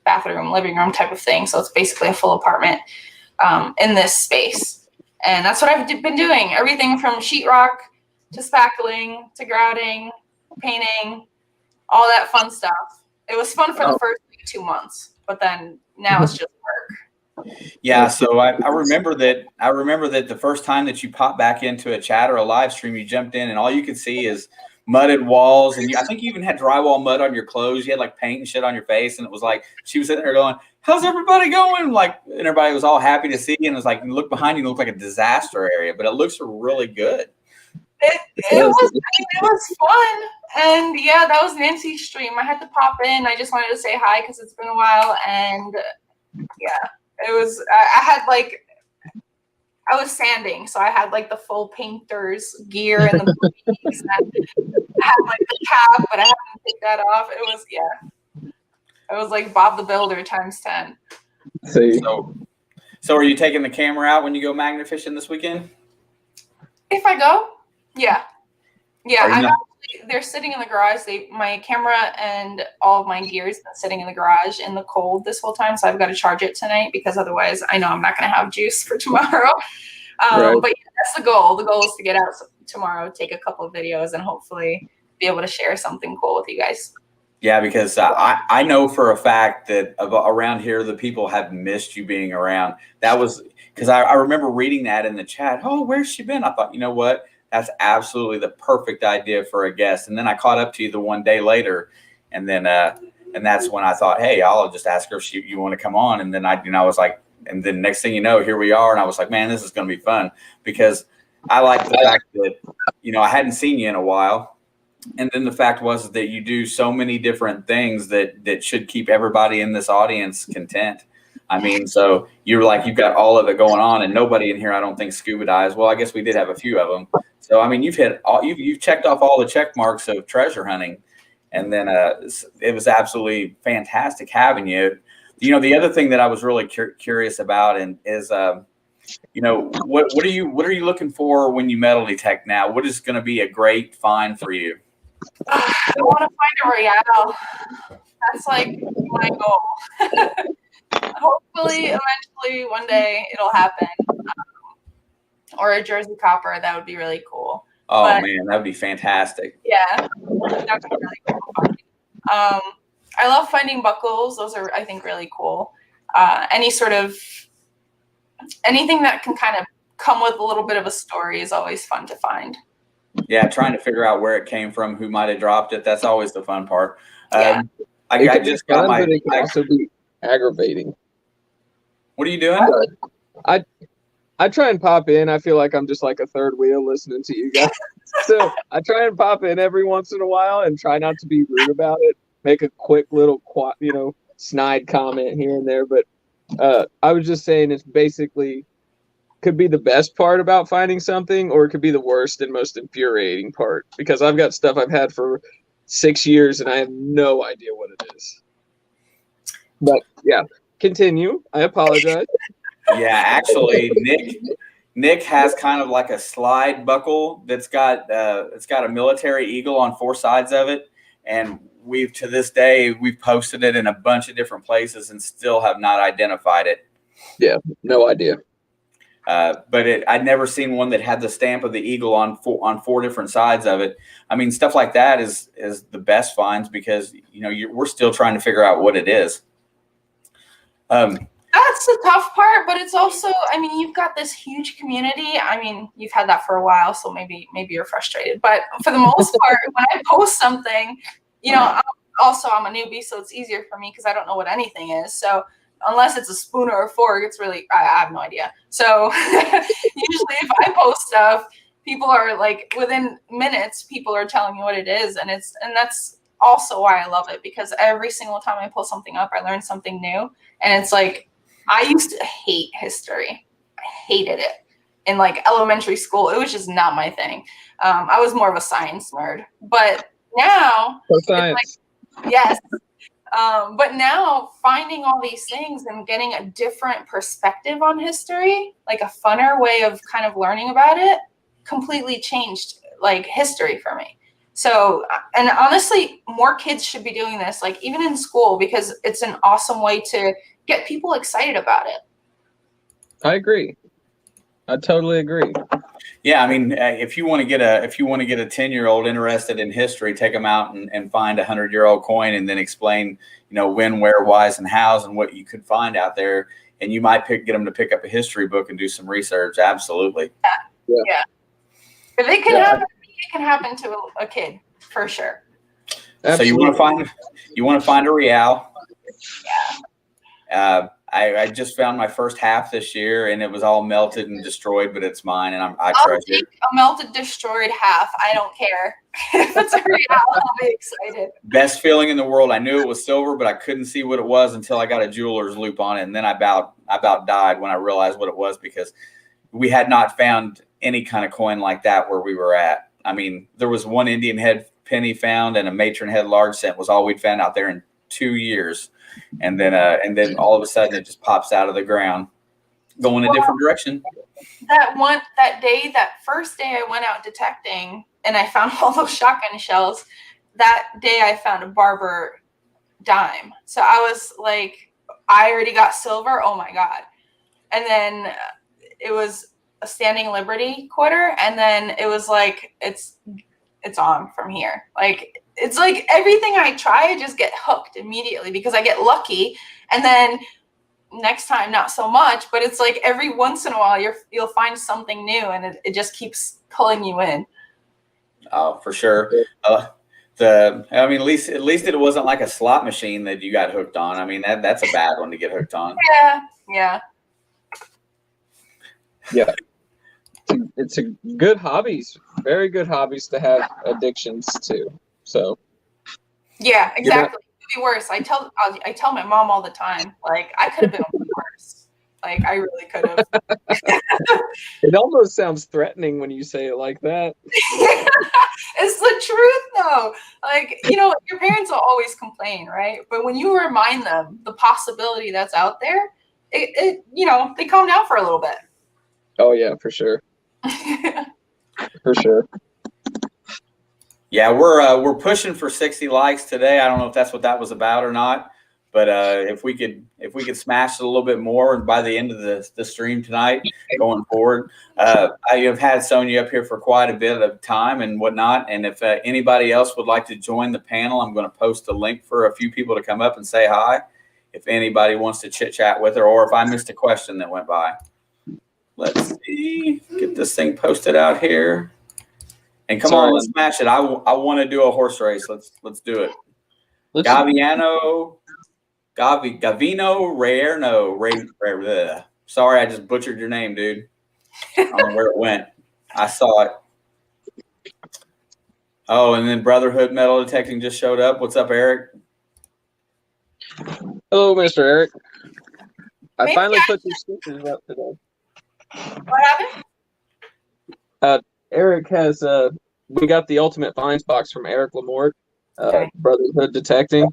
bathroom, living room type of thing. So it's basically a full apartment in this space. And that's what I've been doing. Everything from sheetrock to spackling to grouting, painting, all that fun stuff. It was fun for the first 2 months, but then now it's just work. Yeah, so I remember that the first time that you popped back into a chat or a live stream, you jumped in and all you could see is mudded walls, and I think you even had drywall mud on your clothes. You had like paint and shit on your face, and it was like she was sitting there going, "How's everybody going?" Like, and everybody was all happy to see you, and it was like, you look behind you, it looked like a disaster area, but it looks really good. It was fun, and yeah, that was Nancy's stream. I had to pop in. I just wanted to say hi because it's been a while, and yeah, it was. I was sanding, so I had like the full painter's gear and the booties, and I had like the cap, but I had to take that off. It was like Bob the Builder times 10. See. So are you taking the camera out when you go magnet fishing this weekend? If I go, yeah. They're sitting in the garage. My camera and all of my gear's been sitting in the garage in the cold this whole time, so I've got to charge it tonight because otherwise I know I'm not going to have juice for tomorrow. Right. But yeah, that's the goal. The goal is to get out tomorrow, take a couple of videos, and hopefully be able to share something cool with you guys. Yeah, because I know for a fact that around here the people have missed you being around. That was because I remember reading that in the chat. Oh, where's she been? I thought, you know what? That's absolutely the perfect idea for a guest. And then I caught up to you the one day later, and then and that's when I thought, hey, I'll just ask her if you want to come on. And then I was like, and then next thing you know, here we are. And I was like, man, this is going to be fun because I like the fact that I hadn't seen you in a while, and then the fact was that you do so many different things that should keep everybody in this audience content. I mean, so you're like, you've got all of it going on, and nobody in here, I don't think, scuba dives. Well, I guess we did have a few of them. So, I mean, you've checked off all the check marks of treasure hunting, and then it was absolutely fantastic having you. The other thing that I was really curious about is, what are you looking for when you metal detect now? What is going to be a great find for you? I want to find a Royale. That's like my goal. Hopefully, eventually, one day it'll happen. Or a Jersey Copper, that would be really cool. Oh, man, that would be fantastic. Yeah, that would be really cool. I love finding buckles. Those are, I think, really cool. Anything that can kind of come with a little bit of a story is always fun to find. Yeah, trying to figure out where it came from, who might have dropped it. That's always the fun part. Yeah. I just got my. But it can also be aggravating. What are you doing? I try and pop in. I feel like I'm just like a third wheel listening to you guys. So I try and pop in every once in a while and try not to be rude about it. Make a quick little, snide comment here and there. But I was just saying it's basically could be the best part about finding something, or it could be the worst and most infuriating part, because I've got stuff I've had for 6 years and I have no idea what it is. But yeah, continue. I apologize. Yeah, actually, Nick has kind of like a slide buckle that's got a military eagle on 4 sides of it, and we've to this day we've posted it in a bunch of different places and still have not identified it. Yeah, no idea. But I'd never seen one that had the stamp of the eagle on four different sides of it. I mean, stuff like that is the best finds because we're still trying to figure out what it is. That's the tough part, but it's also, I mean, you've got this huge community. I mean, you've had that for a while, so maybe you're frustrated. But for the most part, when I post something, I'm a newbie, so it's easier for me because I don't know what anything is. So unless it's a spoon or a fork, it's really, I have no idea. So usually if I post stuff, people are like, within minutes, people are telling me what it is. And that's also why I love it, because every single time I pull something up, I learn something new. And it's like, I used to hate history. I hated it in like elementary school. It was just not my thing. I was more of a science nerd, but now, Science. like, yes. But now finding all these things and getting a different perspective on history, like a funner way of kind of learning about it, completely changed like history for me. So, and honestly, more kids should be doing this, like even in school, because it's an awesome way to get people excited about it. I agree. I totally agree. Yeah, I mean, if you want to get a 10-year-old interested in history, take them out and find a 100-year-old coin, and then explain, when, where, whys, and hows, and what you could find out there. And you might get them to pick up a history book and do some research. Absolutely. Yeah. If it can happen, it can happen to a kid for sure. Absolutely. So you want to find a real. Yeah. I just found my first half this year, and it was all melted and destroyed, but it's mine, and I I'll treasure take it. a melted, destroyed half. I don't care. If it's a real, I'll be excited. Best feeling in the world. I knew it was silver, but I couldn't see what it was until I got a jeweler's loop on it, and then I about died when I realized what it was, because we had not found any kind of coin like that where we were at. I mean, there was one Indian head penny found, and a matron head large cent was all we'd found out there in 2 years. And then all of a sudden it just pops out of the ground, going a different direction. That first day I went out detecting and I found all those shotgun shells, that day I found a barber dime. So I was like, I already got silver. Oh my God. And then it was a Standing Liberty quarter. And then it was like, it's on from here. Like, it's like everything I try, I just get hooked immediately because I get lucky. And then next time, not so much, but it's like every once in a while you'll find something new, and it just keeps pulling you in. Oh, for sure. At least it wasn't like a slot machine that you got hooked on. I mean, that's a bad one to get hooked on. Yeah. It's a good hobbies, very good hobbies to have addictions to. So yeah, exactly. It could be worse. I tell my mom all the time, like, I could have been worse. Like, I really could have. It almost sounds threatening when you say it like that. It's the truth though. Like, your parents will always complain, right? But when you remind them the possibility that's out there, it they calm down for a little bit. Oh yeah, for sure. For sure. Yeah, we're pushing for 60 likes today. I don't know if that's what that was about or not, but if we could smash it a little bit more by the end of the stream tonight, going forward, I have had Sonia up here for quite a bit of time and whatnot. And if anybody else would like to join the panel, I'm going to post a link for a few people to come up and say hi. If anybody wants to chit chat with her, or if I missed a question that went by. Let's see, get this thing posted out here. And come on, let's smash it. I want to do a horse race. Let's do it. Gavino Rayerno. Sorry, I just butchered your name, dude. I don't know where it went. I saw it. Oh, and then Brotherhood Metal Detecting just showed up. What's up, Eric? Hello, Mr. Eric. I finally put your stickers up today. What happened? Eric has we got the Ultimate Finds box from Eric Lamort, Brotherhood Detecting,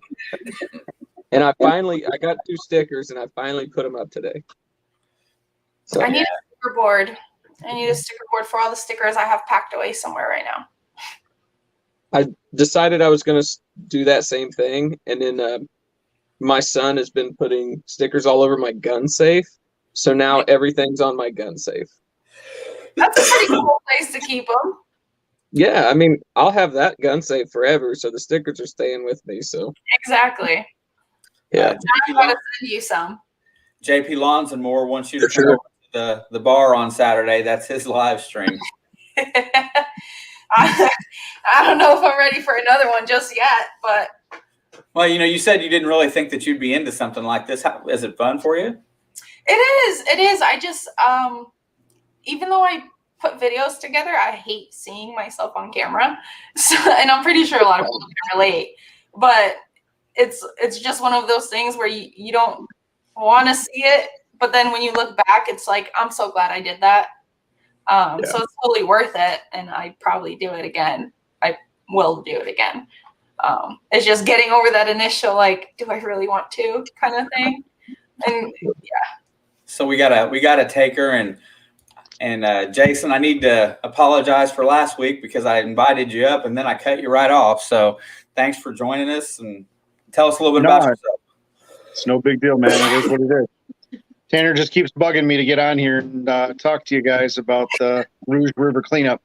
and I got 2 stickers, and I finally put them up today. So I need a sticker board. I need a sticker board for all the stickers I have packed away somewhere right now. I decided I was going to do that same thing, and then my son has been putting stickers all over my gun safe, so now everything's on my gun safe. That's a pretty cool place to keep them. Yeah, I mean, I'll have that gun safe forever, so the stickers are staying with me. So Exactly. yeah, I'm gonna send you some. JP Lawns and More wants you to For come sure. over to the bar on Saturday. That's his live stream. I don't know if I'm ready for another one just yet, but Well, you said you didn't really think that you'd be into something like this. Is it fun for you? it is. I just even though I put videos together, I hate seeing myself on camera. So, and I'm pretty sure a lot of people can relate. But it's just one of those things where you don't want to see it, but then when you look back, it's like, I'm so glad I did that. So it's totally worth it, and I'd probably do it again. I will do it again. It's just getting over that initial, like, do I really want to kind of thing. And yeah. So we gotta take her, and Jason, I need to apologize for last week because I invited you up and then I cut you right off. So thanks for joining us, and tell us a little bit about yourself. It's no big deal, man. It is what it is. Tanner just keeps bugging me to get on here and talk to you guys about the Rouge River cleanup.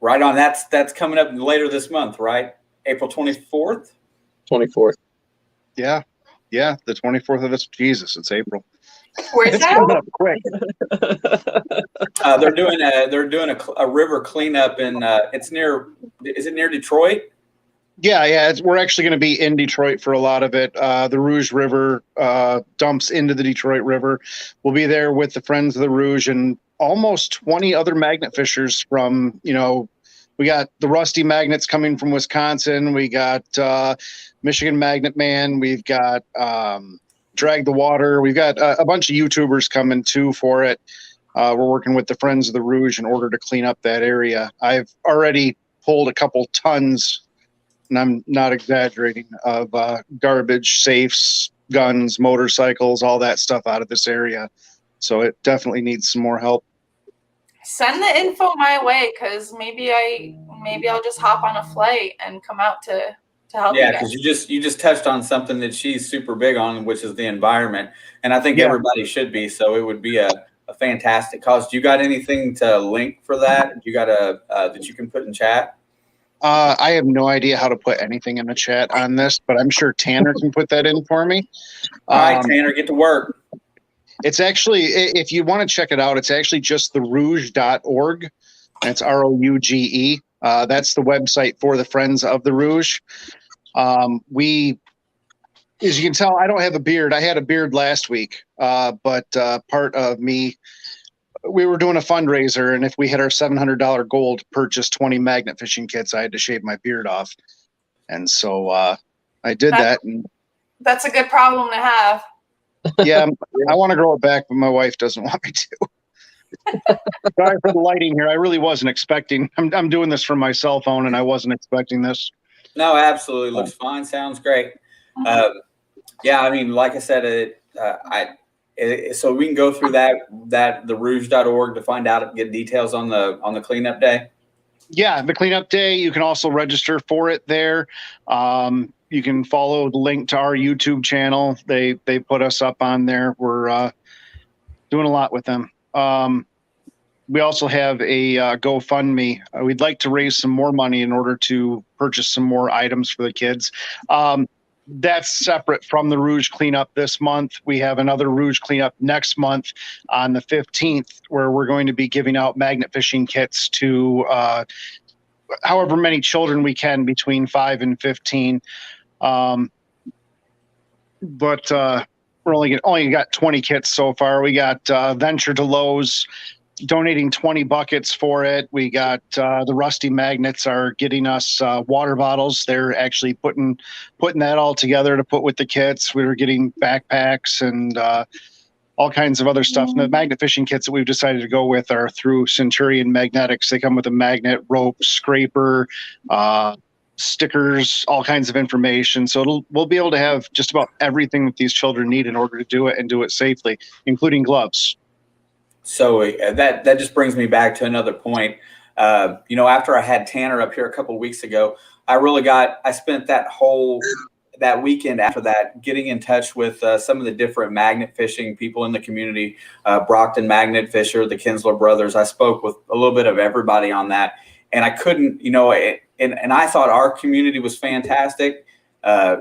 Right on. That's coming up later this month, right? April 24th? 24th. Yeah, the 24th of this. Jesus, it's April. Where's It's that? coming up quick. They're doing a river cleanup in it's near. Is it near Detroit? Yeah. We're actually going to be in Detroit for a lot of it. The Rouge River dumps into the Detroit River. We'll be there with the Friends of the Rouge and almost 20 other magnet fishers from, we got the Rusty Magnets coming from Wisconsin. We got Michigan Magnet Man. We've got Drag the Water. We've got a bunch of YouTubers coming too for it. We're working with the Friends of the Rouge in order to clean up that area. I've already pulled a couple tons, and I'm not exaggerating, of garbage, safes, guns, motorcycles, all that stuff out of this area. So it definitely needs some more help. Send the info my way, because maybe I'll just hop on a flight and come out to help you Yeah, guys. because you just touched on something that she's super big on, which is the environment, and I think everybody should be. So it would be a fantastic cause. Do you got anything to link for that? You got that you can put in chat? I have no idea how to put anything in the chat on this, but I'm sure Tanner can put that in for me. All right, Tanner, get to work. It's actually, if you want to check it out, it's actually just therouge.org. That's ROUGE. That's the website for the Friends of the Rouge. We, as you can tell, I don't have a beard. I had a beard last week, but part of me, we were doing a fundraiser, and if we hit our $700 goal to purchase 20 magnet fishing kits, I had to shave my beard off. And so I did that. And that's a good problem to have. yeah, I want to grow it back, but my wife doesn't want me to. Sorry for the lighting here. I really wasn't expecting. I'm doing this from my cell phone, and I wasn't expecting this. No, absolutely. Looks fine. Sounds great. Yeah, I mean, like I said, so we can go through that therouge.org to find out, get details on the cleanup day. Yeah, the cleanup day. You can also register for it there. You can follow the link to our YouTube channel. They put us up on there. We're doing a lot with them. We also have a GoFundMe. We'd like to raise some more money in order to purchase some more items for the kids. That's separate from the Rouge cleanup this month. We have another Rouge cleanup next month on the 15th, where we're going to be giving out magnet fishing kits to however many children we can between 5 and 15. But we're only got 20 kits so far. We got Venture to Lowe's donating 20 buckets for it. We got the Rusty Magnets are getting us water bottles. They're actually putting that all together to put with the kits. We were getting backpacks and all kinds of other stuff. And the magnet fishing kits that we've decided to go with are through Centurion Magnetics. They come with a magnet, rope, scraper, stickers, all kinds of information. So we'll be able to have just about everything that these children need in order to do it and do it safely, including gloves. So that just brings me back to another point. After I had Tanner up here a couple of weeks ago, I spent that weekend after that getting in touch with some of the different magnet fishing people in the community, Brockton Magnet Fisher, the Kinsler brothers. I spoke with a little bit of everybody on that, and I couldn't, and I thought our community was fantastic.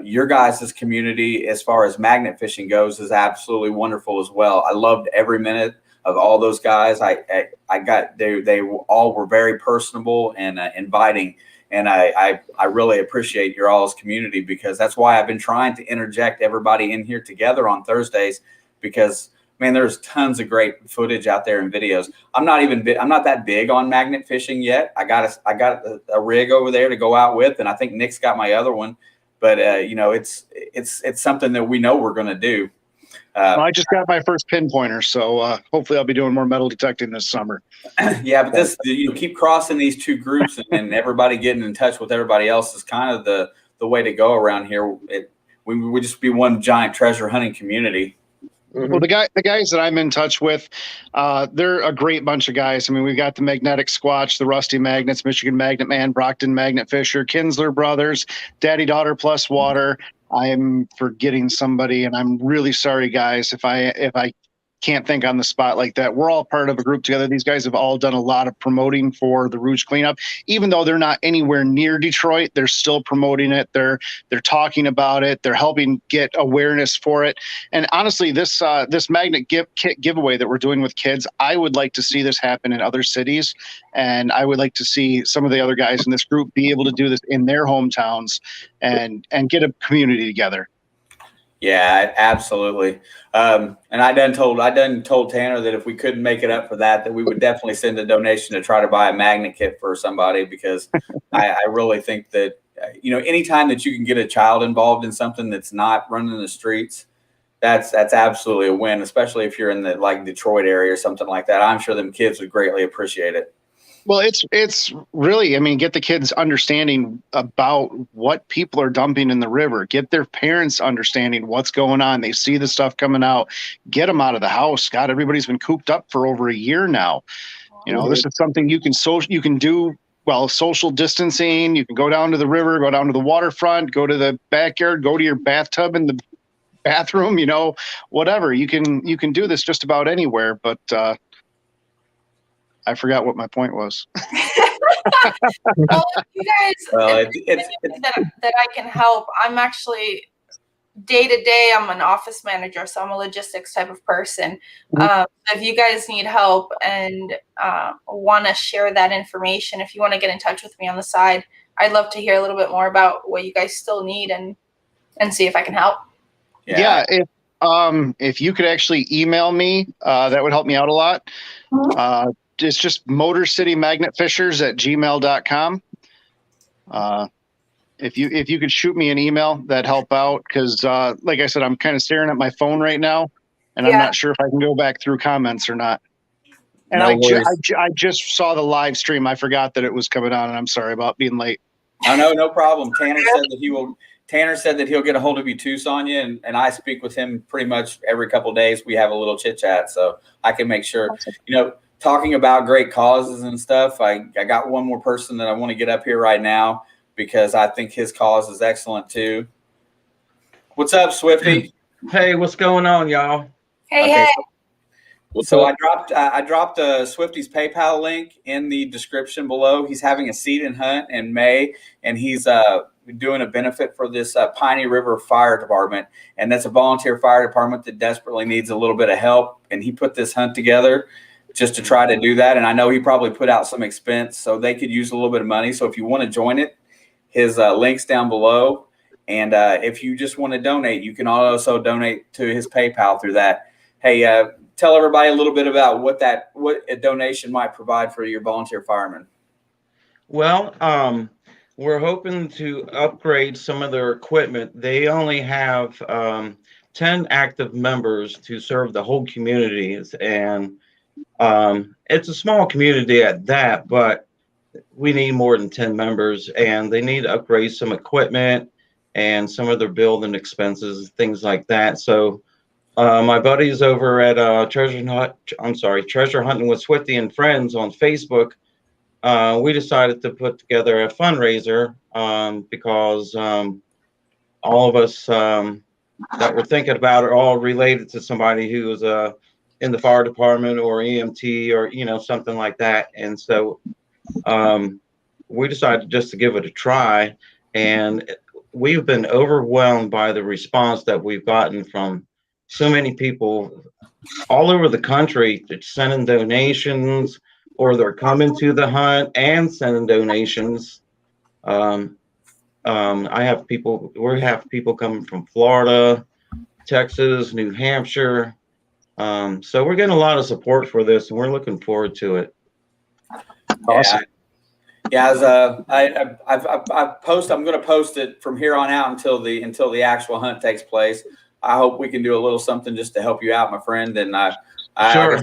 Your guys' community, as far as magnet fishing goes, is absolutely wonderful as well. I loved every minute of all those guys. They all were very personable and inviting. And I really appreciate your all's community, because that's why I've been trying to interject everybody in here together on Thursdays, because man, there's tons of great footage out there and videos. I'm not that big on magnet fishing yet. I got a rig over there to go out with, and I think Nick's got my other one. But it's something that we know we're going to do. I just got my first pinpointer, so hopefully I'll be doing more metal detecting this summer. Yeah, but keep crossing these two groups, and everybody getting in touch with everybody else is kind of the way to go around here. We just be one giant treasure hunting community. Well, the guys that I'm in touch with, they're a great bunch of guys. I mean, we've got the Magnetic Squatch, the Rusty Magnets, Michigan Magnet Man, Brockton Magnet Fisher, Kinsler Brothers, Daddy Daughter Plus Water. I'm forgetting somebody, and I'm really sorry, guys, if I can't think on the spot like that. We're all part of a group together. These guys have all done a lot of promoting for the Rouge cleanup. Even though they're not anywhere near Detroit, they're still promoting it. They're talking about it. They're helping get awareness for it. And honestly, this magnet kit giveaway that we're doing with kids, I would like to see this happen in other cities. And I would like to see some of the other guys in this group be able to do this in their hometowns and get a community together. Yeah, absolutely. And I done told Tanner that if we couldn't make it up for that we would definitely send a donation to try to buy a magnet kit for somebody, because I really think that, anytime that you can get a child involved in something that's not running the streets, that's absolutely a win, especially if you're in the Detroit area or something like that. I'm sure them kids would greatly appreciate it. Well, it's really, get the kids understanding about what people are dumping in the river, get their parents understanding what's going on. They see the stuff coming out, get them out of the house. God, everybody's been cooped up for over a year now. This is something you can do. Well, social distancing, you can go down to the river, go down to the waterfront, go to the backyard, go to your bathtub in the bathroom, whatever. You can do this just about anywhere, but, I forgot what my point was. Well, if you guys, that I can help, I'm actually day to day, I'm an office manager, so I'm a logistics type of person. If you guys need help and want to share that information, if you want to get in touch with me on the side, I'd love to hear a little bit more about what you guys still need and see if I can help. Yeah. If you could actually email me, that would help me out a lot. It's just motorcitymagnetfishers@gmail.com. If you could shoot me an email, that'd help out, because like I said, I'm kind of staring at my phone right now, and I'm not sure if I can go back through comments or not. And I just saw the live stream. I forgot that it was coming on, and I'm sorry about being late. Oh, no problem. Tanner said that he'll get a hold of you too, Sonia, and I speak with him pretty much every couple of days. We have a little chit chat, so I can make sure, talking about great causes and stuff. I got one more person that I want to get up here right now, because I think his cause is excellent too. What's up, Swifty? Hey, what's going on, y'all? Hey. So I dropped Swifty's PayPal link in the description below. He's having a seed and hunt in May, and he's doing a benefit for this Piney River Fire Department, and that's a volunteer fire department that desperately needs a little bit of help. And he put this hunt together just to try to do that. And I know he probably put out some expense, so they could use a little bit of money. So if you want to join it, his link's down below. And if you just want to donate, you can also donate to his PayPal through that. Hey, tell everybody a little bit about what a donation might provide for your volunteer firemen. Well, we're hoping to upgrade some of their equipment. They only have 10 active members to serve the whole communities, and it's a small community at that, but we need more than 10 members, and they need to upgrade some equipment and some of their building expenses, things like that. So my buddies over at Treasure Hunting with Swifty and Friends on Facebook, we decided to put together a fundraiser because all of us that were thinking about it all related to somebody who was in the fire department or EMT or, you know, something like that. And so we decided just to give it a try. And we've been overwhelmed by the response that we've gotten from so many people all over the country that's sending donations, or they're coming to the hunt and sending donations. I have people, we have people coming from Florida, Texas, New Hampshire. So we're getting a lot of support for this, and we're looking forward to it. Awesome. Yeah, as I'm going to post it from here on out until the actual hunt takes place. I hope we can do a little something just to help you out, my friend. And Sure.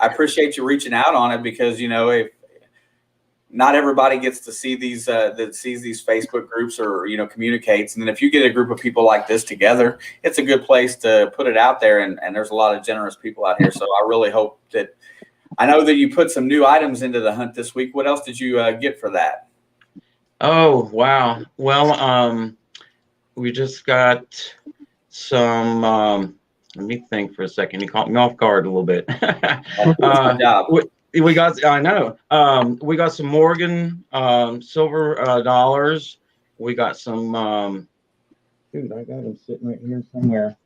I appreciate you reaching out on it, because, you know, if not everybody gets to see these that sees these Facebook groups or, you know, communicates. And then if you get a group of people like this together, it's a good place to put it out there. And there's a lot of generous people out here. So I really hope that, I know that you put some new items into the hunt this week. What else did you get for that? Oh, wow. Well, we just got some, let me think for a second. You caught me off guard a little bit. Good job. We got, I know, we got some Morgan silver dollars. We got some, dude, I got them sitting right here somewhere.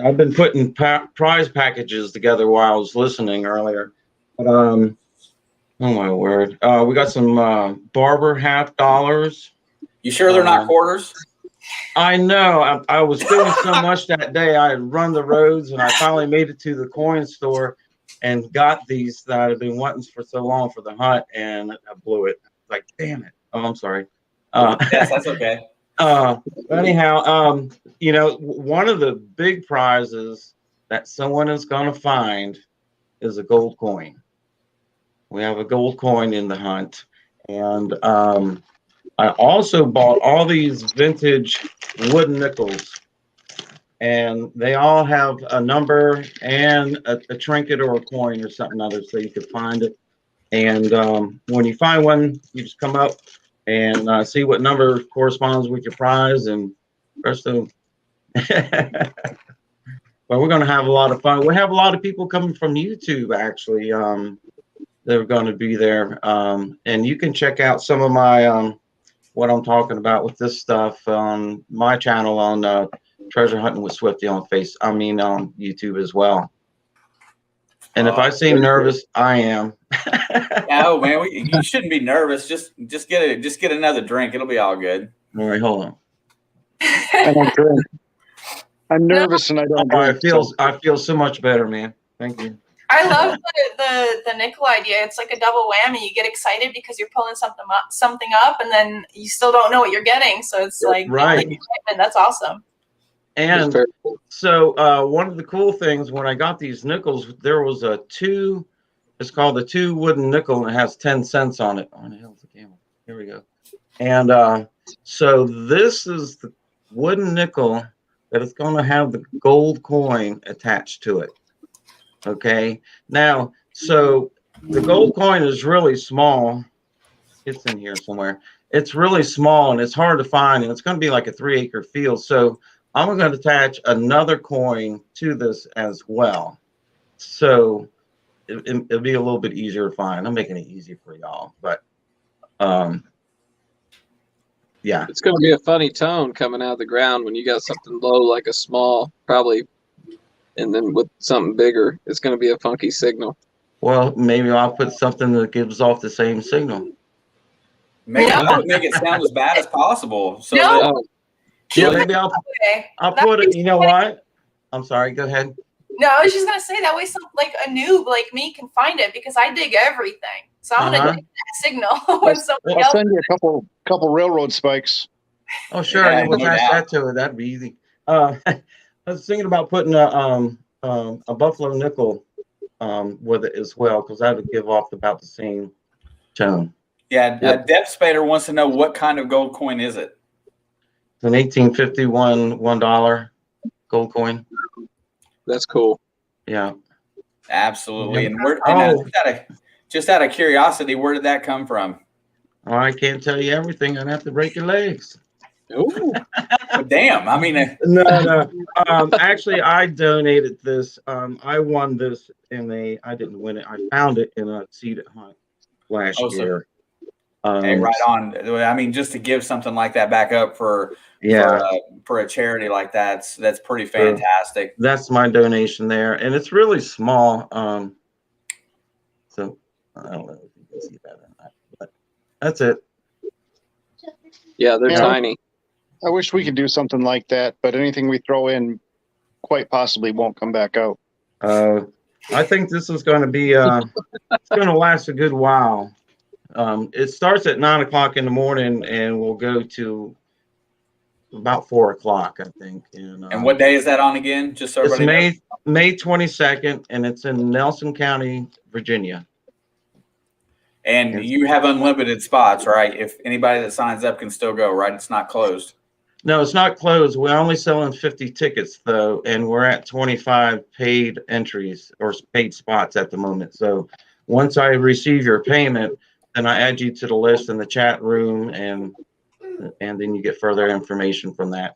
I've been putting prize packages together while I was listening earlier. But, oh my word. We got some Barber $50. You sure they're not quarters? I know. I was doing so much that day. I had run the roads, and I finally made it to the coin store and got these that I've been wanting for so long for the hunt, and I blew it. Like, damn it. Oh, I'm sorry. Yes, that's okay. Anyhow, you know, one of the big prizes that someone is going to find is a gold coin. We have a gold coin in the hunt. And I also bought all these vintage wooden nickels, and they all have a number and a trinket or a coin or something other, so you can find it. And when you find one, you just come up and see what number corresponds with your prize, and first of well, we're going to have a lot of fun. We have a lot of people coming from YouTube, actually. They're going to be there. And you can check out some of my, what I'm talking about with this stuff on my channel on Treasure Hunting with Swifty on YouTube as well. And if I seem nervous, I am. No, man, you shouldn't be nervous. Just get another drink. It'll be all good. All right, hold on. I don't drink. I'm nervous and I don't drink. I feel so much better, man. Thank you. I love the nickel idea. It's like a double whammy. You get excited because you're pulling something up, and then you still don't know what you're getting. So it's like, right. That's awesome. And so one of the cool things when I got these nickels, there was it's called the 2 wooden nickel, and it has 10 cents on it. Oh, the hell's the camera? Here we go. And so this is the wooden nickel that is going to have the gold coin attached to it. Okay. Now, so the gold coin is really small. It's in here somewhere. It's really small and it's hard to find, and it's going to be like a 3-acre field. So I'm going to attach another coin to this as well. So it'll be a little bit easier to find. I'm making it easy for y'all, but yeah. It's going to be a funny tone coming out of the ground when you got something low like a small, probably, and then with something bigger, it's going to be a funky signal. Well, maybe I'll put something that gives off the same signal. Make it sound as bad as possible. So yeah, maybe I'll put it. You know what? I'm sorry. Go ahead. No, I was just gonna say that way, some like a noob like me can find it, because I dig everything. So I'm gonna dig that signal when somebody else. I'll send you a couple railroad spikes. Oh, sure. Yeah, We'll attach that to it. That'd be easy. I was thinking about putting a buffalo nickel with it as well, because that would give off about the same tone. Yeah, Depth Spader wants to know, what kind of gold coin is it? It's an 1851 $1 gold coin. That's cool. Yeah, absolutely. And just out of curiosity, where did that come from? Oh, I can't tell you everything. I'd have to break your legs. Ooh. But damn, I mean, No. Actually, I donated this. I won this I didn't win it. I found it in a seed hunt last Oh, so- year. hey, right on. I mean, just to give something like that back up for a charity like that's pretty fantastic. That's my donation there, and it's really small. So I don't know if you can see that or not, but that's it. Yeah, they're Yeah. tiny. I wish we could do something like that, but anything we throw in quite possibly won't come back out. I think this is going to be it's going to last a good while. It starts at 9 o'clock in the morning and will go to about 4 o'clock, I think. And what day is that on again? Just so It's everybody knows. May 22nd, and it's in Nelson County, Virginia. And you have unlimited spots, right? If anybody that signs up can still go, right? It's not closed. No, it's not closed. We're only selling 50 tickets though, and we're at 25 paid entries or paid spots at the moment. So once I receive your payment, then I add you to the list in the chat room, and then you get further information from that.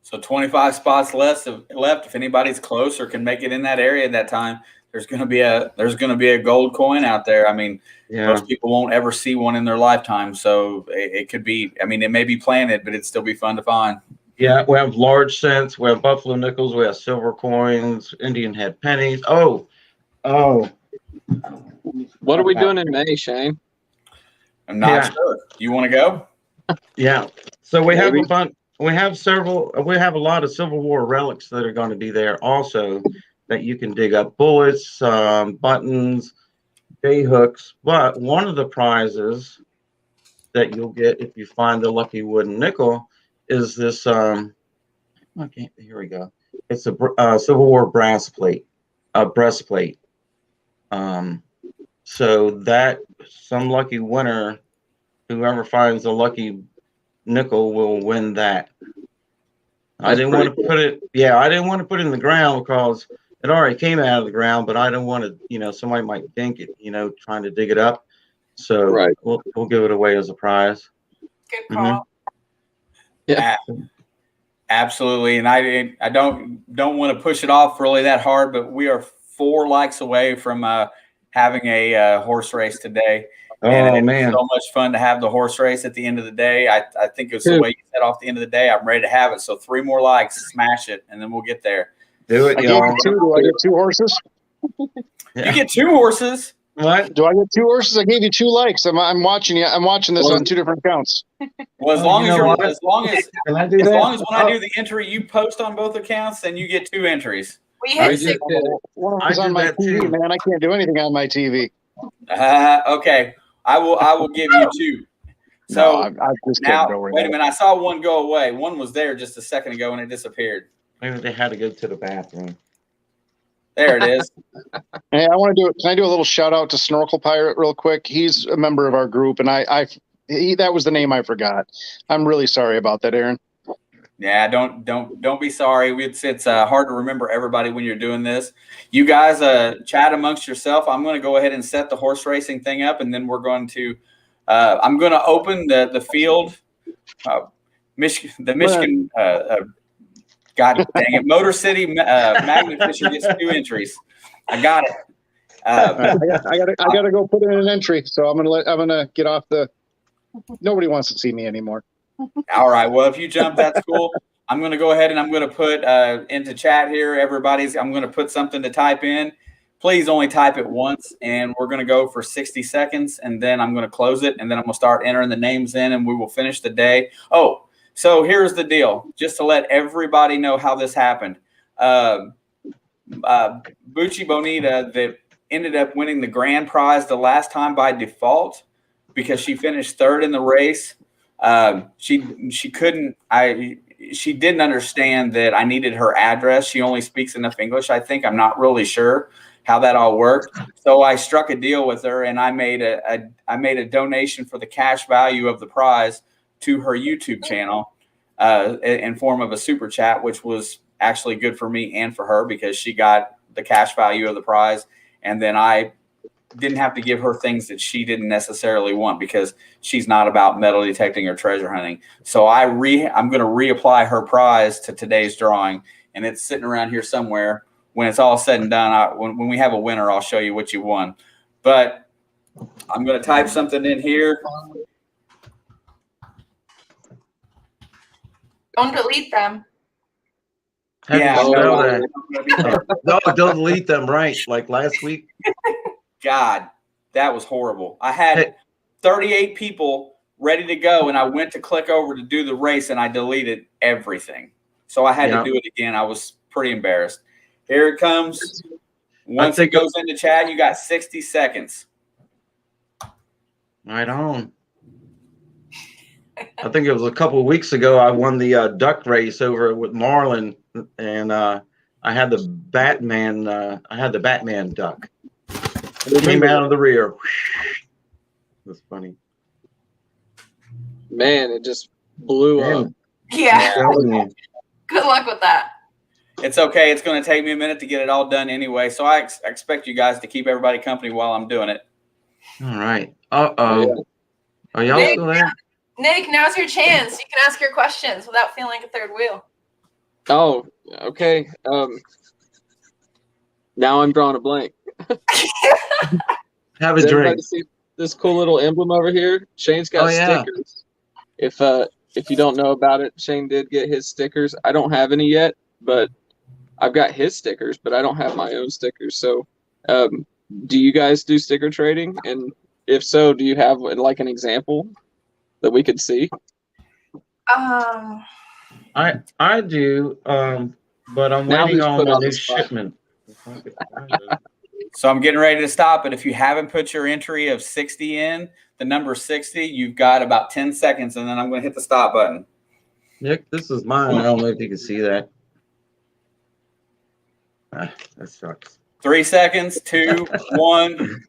So 25 spots left. If anybody's close or can make it in that area at that time, there's going to be a gold coin out there. I mean, most people won't ever see one in their lifetime. So it could be, I mean, it may be planted, but it'd still be fun to find. Yeah, we have large cents, we have buffalo nickels, we have silver coins, Indian head pennies. Oh. What are we doing in May, Shane? I'm not sure. Do you want to go? Yeah. So we have Maybe. a bunch. We have a lot of Civil War relics that are going to be there also that you can dig up. Bullets, buttons, day hooks. But one of the prizes that you'll get if you find the lucky wooden nickel is this. Here we go. It's a Civil War breastplate. So that some lucky winner, whoever finds the lucky nickel, will win that. I didn't want to put it. Yeah, I didn't want to put it in the ground because it already came out of the ground. But I don't want to. Somebody might think it. Trying to dig it up. So we'll give it away as a prize. Good call. Yeah. Absolutely. And I don't want to push it off really that hard, but we are 4 likes away from having a horse race today. And it's so much fun to have the horse race at the end of the day. I think it's the way you said off the end of the day. I'm ready to have it. So 3 more likes, smash it, and then we'll get there. Do it, y'all. Do I get 2 horses? You get 2 horses. What? Do I get 2 horses? I gave you 2 likes. I'm watching you. I'm watching this on 2 different accounts. Well, as long as when I do the entry, you post on both accounts, then you get 2 entries. We hit 6. One is on my TV, man. I can't do anything on my TV. Okay. I will give you 2. So I just now, can't go wait a minute. I saw one go away. One was there just a second ago and it disappeared. Maybe they had to go to the bathroom. There it is. Hey, I want to do it. Can I do a little shout out to Snorkel Pirate real quick? He's a member of our group, and that was the name I forgot. I'm really sorry about that, Aaron. Yeah, don't be sorry. It's hard to remember everybody when you're doing this. You guys chat amongst yourself. I'm going to go ahead and set the horse racing thing up, and then we're going to I'm going to open the field. Michigan. God dang it! Motor City Magnet Fisher gets 2 entries. I got it. I gotta go put in an entry. So I'm gonna get off the. Nobody wants to see me anymore. All right. Well, if you jump, that's cool. I'm going to go ahead and I'm going to put into chat here. I'm going to put something to type in. Please only type it once, and we're going to go for 60 seconds, and then I'm going to close it, and then I'm going to start entering the names in, and we will finish the day. Oh, so here's the deal. Just to let everybody know how this happened. Bucci Bonita that ended up winning the grand prize the last time by default because she finished 3rd in the race. She didn't understand that I needed her address. She only speaks enough English, I think. I'm not really sure how that all worked. So I struck a deal with her, and I made a donation for the cash value of the prize to her YouTube channel in form of a super chat, which was actually good for me and for her because she got the cash value of the prize. And then I didn't have to give her things that she didn't necessarily want because she's not about metal detecting or treasure hunting. So I'm going to reapply her prize to today's drawing, and it's sitting around here somewhere. When it's all said and done, when we have a winner, I'll show you what you won. But I'm going to type something in here. Don't delete them. How do you Yeah, spell no, that? No, don't delete them, right? Like last week. God, that was horrible. I had 38 people ready to go, and I went to click over to do the race, and I deleted everything. So I had to do it again. I was pretty embarrassed. Here it comes. Once it goes into chat, you got 60 seconds. Right on. I think it was a couple of weeks ago. I won the duck race over with Marlin, and I had the Batman. I had the Batman duck. It came out of the rear. That's funny. Man, it just blew up. Yeah. Good luck with that. It's okay. It's going to take me a minute to get it all done anyway. So I expect you guys to keep everybody company while I'm doing it. All right. Uh-oh. Are y'all still there? Nick, now's your chance. You can ask your questions without feeling like a third wheel. Oh, okay. Now I'm drawing a blank. Have a Does drink. everybody see this cool little emblem over here? Shane's got stickers. If you don't know about it, Shane did get his stickers. I don't have any yet, but I've got his stickers, but I don't have my own stickers. So, do you guys do sticker trading? And if so, do you have like an example that we could see? I do, but I'm waiting on the new shipment. So I'm getting ready to stop, but if you haven't put your entry of 60 in, the number 60, you've got about 10 seconds, and then I'm going to hit the stop button. Nick, this is mine. I don't know if you can see that. That sucks. 3 seconds, 2, 1.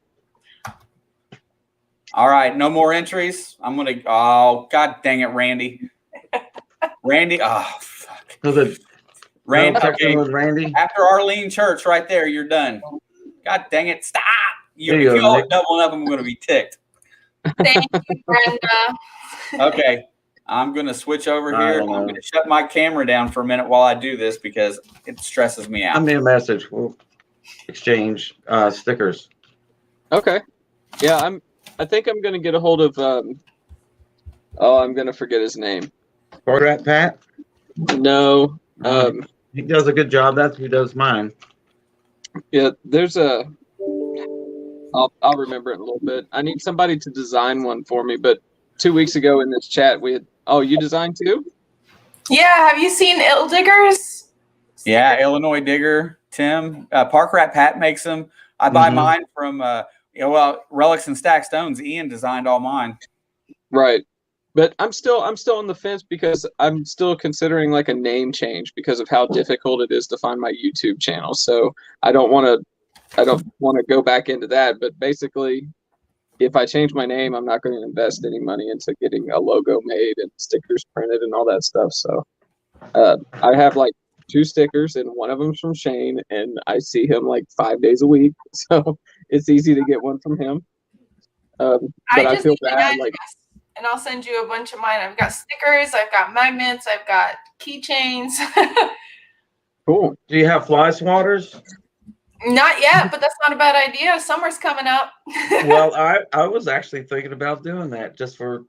All right, no more entries. I'm going to, oh, God dang it, Randy. Randy, oh, fuck. Randy, okay. Randy. After Arlene Church right there, you're done. God dang it, stop. If you all doubling up, I'm going to be ticked. Thank you, Brenda. Okay, I'm going to switch over here. I'm going to shut my camera down for a minute while I do this because it stresses me out. Send me a message. We'll exchange stickers. Okay. Yeah, I think I'm going to get a hold of, I'm going to forget his name. Portrait Pat? No. He does a good job. That's who does mine. Yeah, there's I'll remember it in a little bit. I need somebody to design one for me, but 2 weeks ago in this chat we had, you designed too? Yeah, have you seen Ill Diggers? Yeah, Illinois Digger, Tim. Park Rat Pat makes them. I buy mine from Relics and Stacked Stones. Ian designed all mine. Right. But I'm still on the fence because I'm still considering like a name change because of how difficult it is to find my YouTube channel. So I don't want to go back into that. But basically, if I change my name, I'm not going to invest any money into getting a logo made and stickers printed and all that stuff. So I have like 2 stickers, and one of them's from Shane, and I see him like 5 days a week. So it's easy to get one from him. But I feel bad, like. And I'll send you a bunch of mine. I've got stickers, I've got magnets, I've got keychains. Cool. Do you have fly swatters? Not yet, but that's not a bad idea. Summer's coming up. Well, I was actually thinking about doing that just for,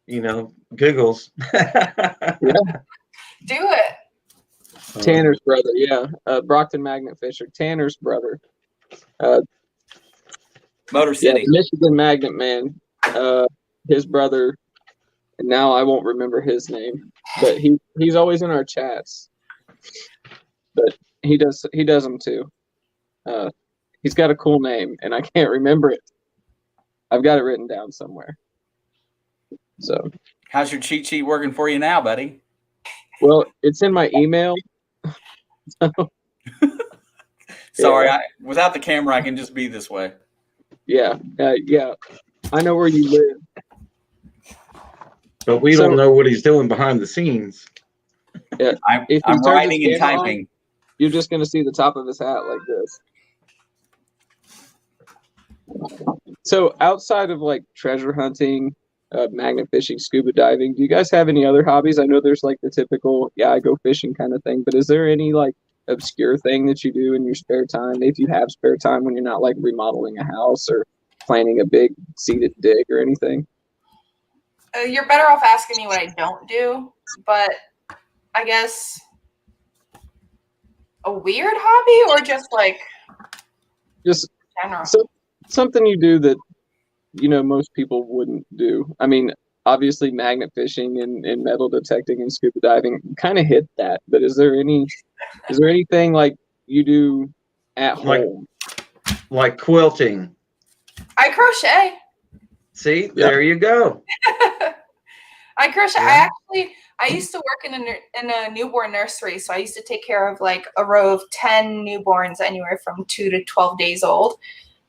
giggles. Yeah. Do it. Tanner's brother, yeah. Brockton Magnet Fisher, Tanner's brother. Motor City. Yeah, Michigan Magnet Man. His brother, and now I won't remember his name, but he's always in our chats. But he does them too. He's got a cool name, and I can't remember it. I've got it written down somewhere. So, how's your cheat sheet working for you now, buddy? Well, it's in my email. Sorry, without the camera, I can just be this way. Yeah, yeah. I know where you live. But we don't know what he's doing behind the scenes. Yeah, I'm writing and typing. You're just going to see the top of his hat like this. So outside of like treasure hunting, magnet fishing, scuba diving, do you guys have any other hobbies? I know there's like the typical, yeah, I go fishing kind of thing, but is there any like obscure thing that you do in your spare time, if you have spare time when you're not like remodeling a house or planning a big seeded dig or anything? You're better off asking me what I don't do, but I guess a weird hobby or just like Just general. something you do that most people wouldn't do. I mean, obviously magnet fishing and metal detecting and scuba diving kind of hit that, but is there anything like you do at home? Like quilting. I crochet. See, there you go. I crochet. Yeah. I used to work in a newborn nursery, so I used to take care of like a row of 10 newborns, anywhere from 2 to 12 days old.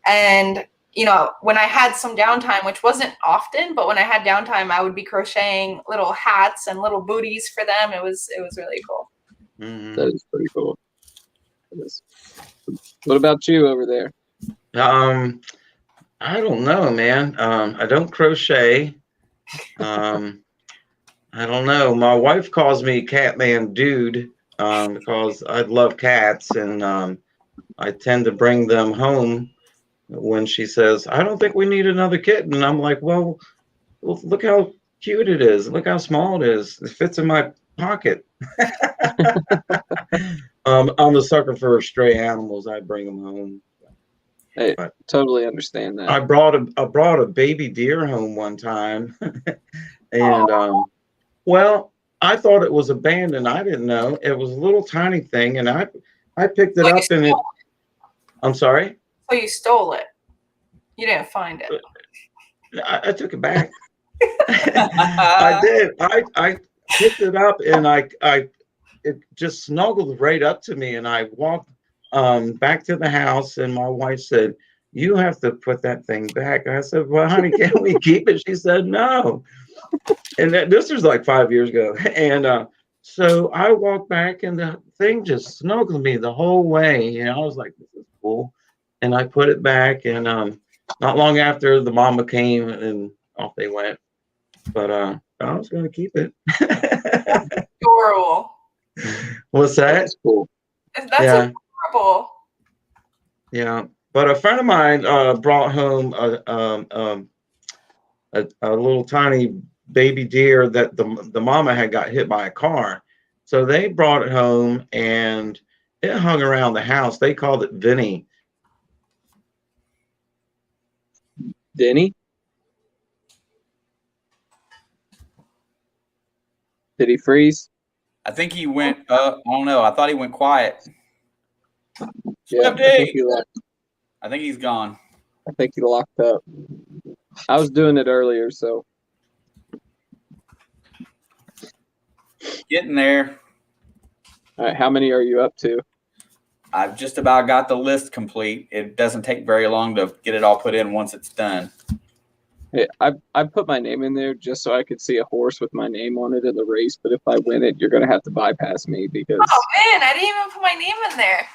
And when I had some downtime, which wasn't often, but when I had downtime, I would be crocheting little hats and little booties for them. It was really cool. Mhm. That is pretty cool. What about you over there? I don't know, man. I don't crochet. I don't know. My wife calls me Catman Dude because I love cats, and I tend to bring them home when she says, "I don't think we need another kitten." And I'm like, well, look how cute it is. Look how small it is. It fits in my pocket. I'm a sucker for stray animals. I bring them home. I But totally understand that. I brought a baby deer home one time, and well, I thought it was abandoned. I didn't know it was a little tiny thing, and I picked it Oh, you up and it. stole I'm sorry. So you stole it. You didn't find it. I took it back. I did. I picked it up and it just snuggled right up to me, and I walked back to the house, and my wife said, "You have to put that thing back." I said, "Well, honey, can't we keep it?" She said, "No." And this was like 5 years ago, and so I walked back, and the thing just snuggled me the whole way, and I was like, "This is cool," and I put it back, and not long after, the mama came, and off they went. But I was gonna keep it. Adorable. What's that? That's cool. That's Yeah, adorable. yeah. But a friend of mine brought home a little tiny baby deer that the mama had got hit by a car. So they brought it home and it hung around the house. They called it Vinny. Denny? Did he freeze? I think he went. I don't know. I thought he went quiet. Yeah, I think he's gone. I think he locked up. I was doing it earlier, so Getting there. all right, how many are you up to? I've just about got the list complete. It doesn't take very long to get it all put in once it's done. Hey, I put my name in there just so I could see a horse with my name on it in the race, but if I win it, you're gonna have to bypass me because Oh man, I didn't even put my name in there.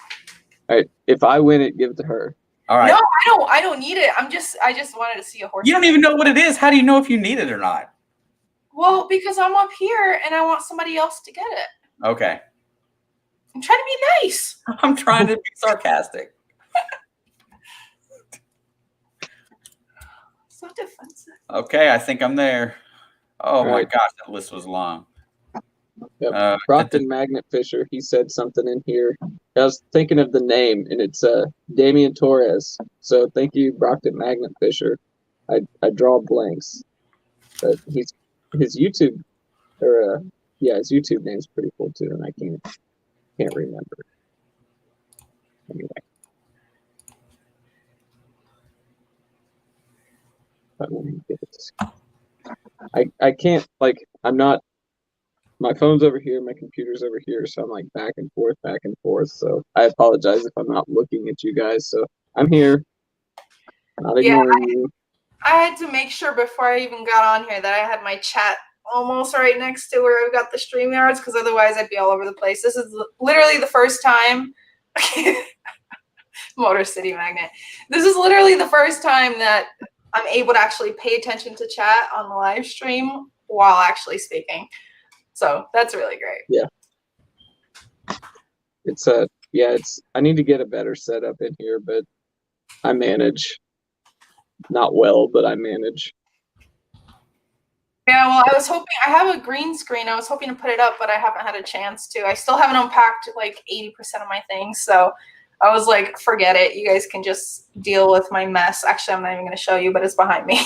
all right, if I win it, give it to her. All right. No, I don't need it. I just wanted to see a horse. You don't even know what it is. How do you know if you need it or not? Well, because I'm up here and I want somebody else to get it. Okay. I'm trying to be nice. I'm trying to be sarcastic. So defensive. Okay, I think I'm there. Oh my Right. gosh, that list was long. Yep. Brockton Magnet Fisher, he said something in here. I was thinking of the name, and it's Damian Torres. So thank you, Brockton Magnet Fisher. I draw blanks, but his YouTube his YouTube name's pretty cool too, and I can't remember. Anyway, I can't I'm not. My phone's over here, my computer's over here, so I'm like back and forth. So I apologize if I'm not looking at you guys. So I'm here, not ignoring you. I had to make sure before I even got on here that I had my chat almost right next to where I've got the StreamYards, because otherwise I'd be all over the place. This is literally the first time Motor City Magnet. This is literally the first time that I'm able to actually pay attention to chat on the live stream while actually speaking. So that's really great. Yeah. I need to get a better setup in here, but I manage. Not well, but I manage. Yeah, well, I was hoping, I have a green screen. I was hoping to put it up, but I haven't had a chance to. I still haven't unpacked like 80% of my things. So I was like, forget it. You guys can just deal with my mess. Actually, I'm not even going to show you, but it's behind me.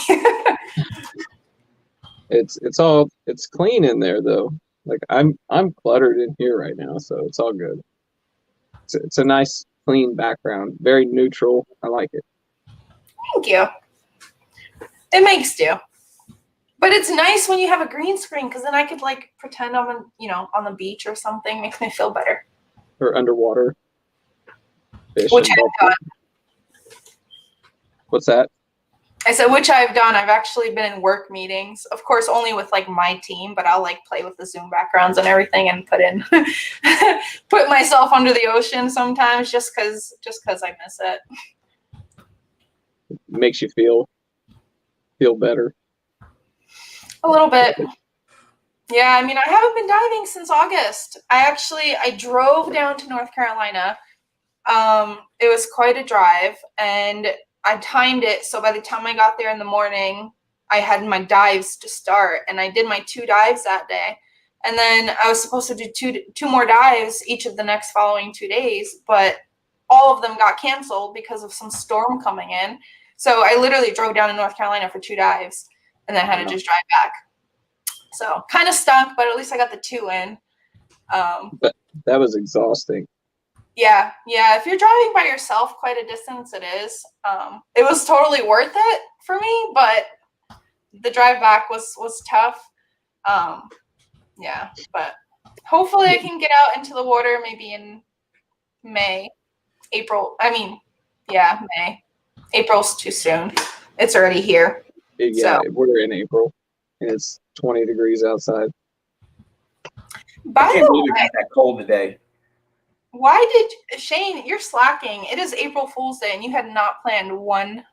It's clean in there though. Like I'm cluttered in here right now, so it's all good. It's a nice clean background, very neutral. I like it. Thank you. It makes do. But it's nice when you have a green screen because then I could like pretend I'm on the beach or something. Makes me feel better. Or underwater. Fish Which I've done. What's that? I said, which I've done. I've actually been in work meetings, of course, only with like my team, but I'll like play with the Zoom backgrounds and everything and put myself under the ocean sometimes just because I miss it. Makes you feel better. A little bit. Yeah, I mean, I haven't been diving since August. I drove down to North Carolina. It was quite a drive, and I timed it so by the time I got there in the morning, I had my dives to start, and I did my 2 dives that day. And then I was supposed to do two more dives each of the next following 2 days, but all of them got canceled because of some storm coming in. So I literally drove down to North Carolina for 2 dives and then had to just drive back. So kind of stuck, but at least I got the 2 in. But that was exhausting. Yeah. If you're driving by yourself quite a distance, it is. It was totally worth it for me, but the drive back was tough. Yeah, but hopefully I can get out into the water maybe in May, April. I mean, yeah, May. April's too soon. It's already here. Yeah, so. We're in April, and it's 20 degrees outside. By the way, it got that cold today. Why did Shane? You're slacking. It is April Fool's Day, and you had not planned one.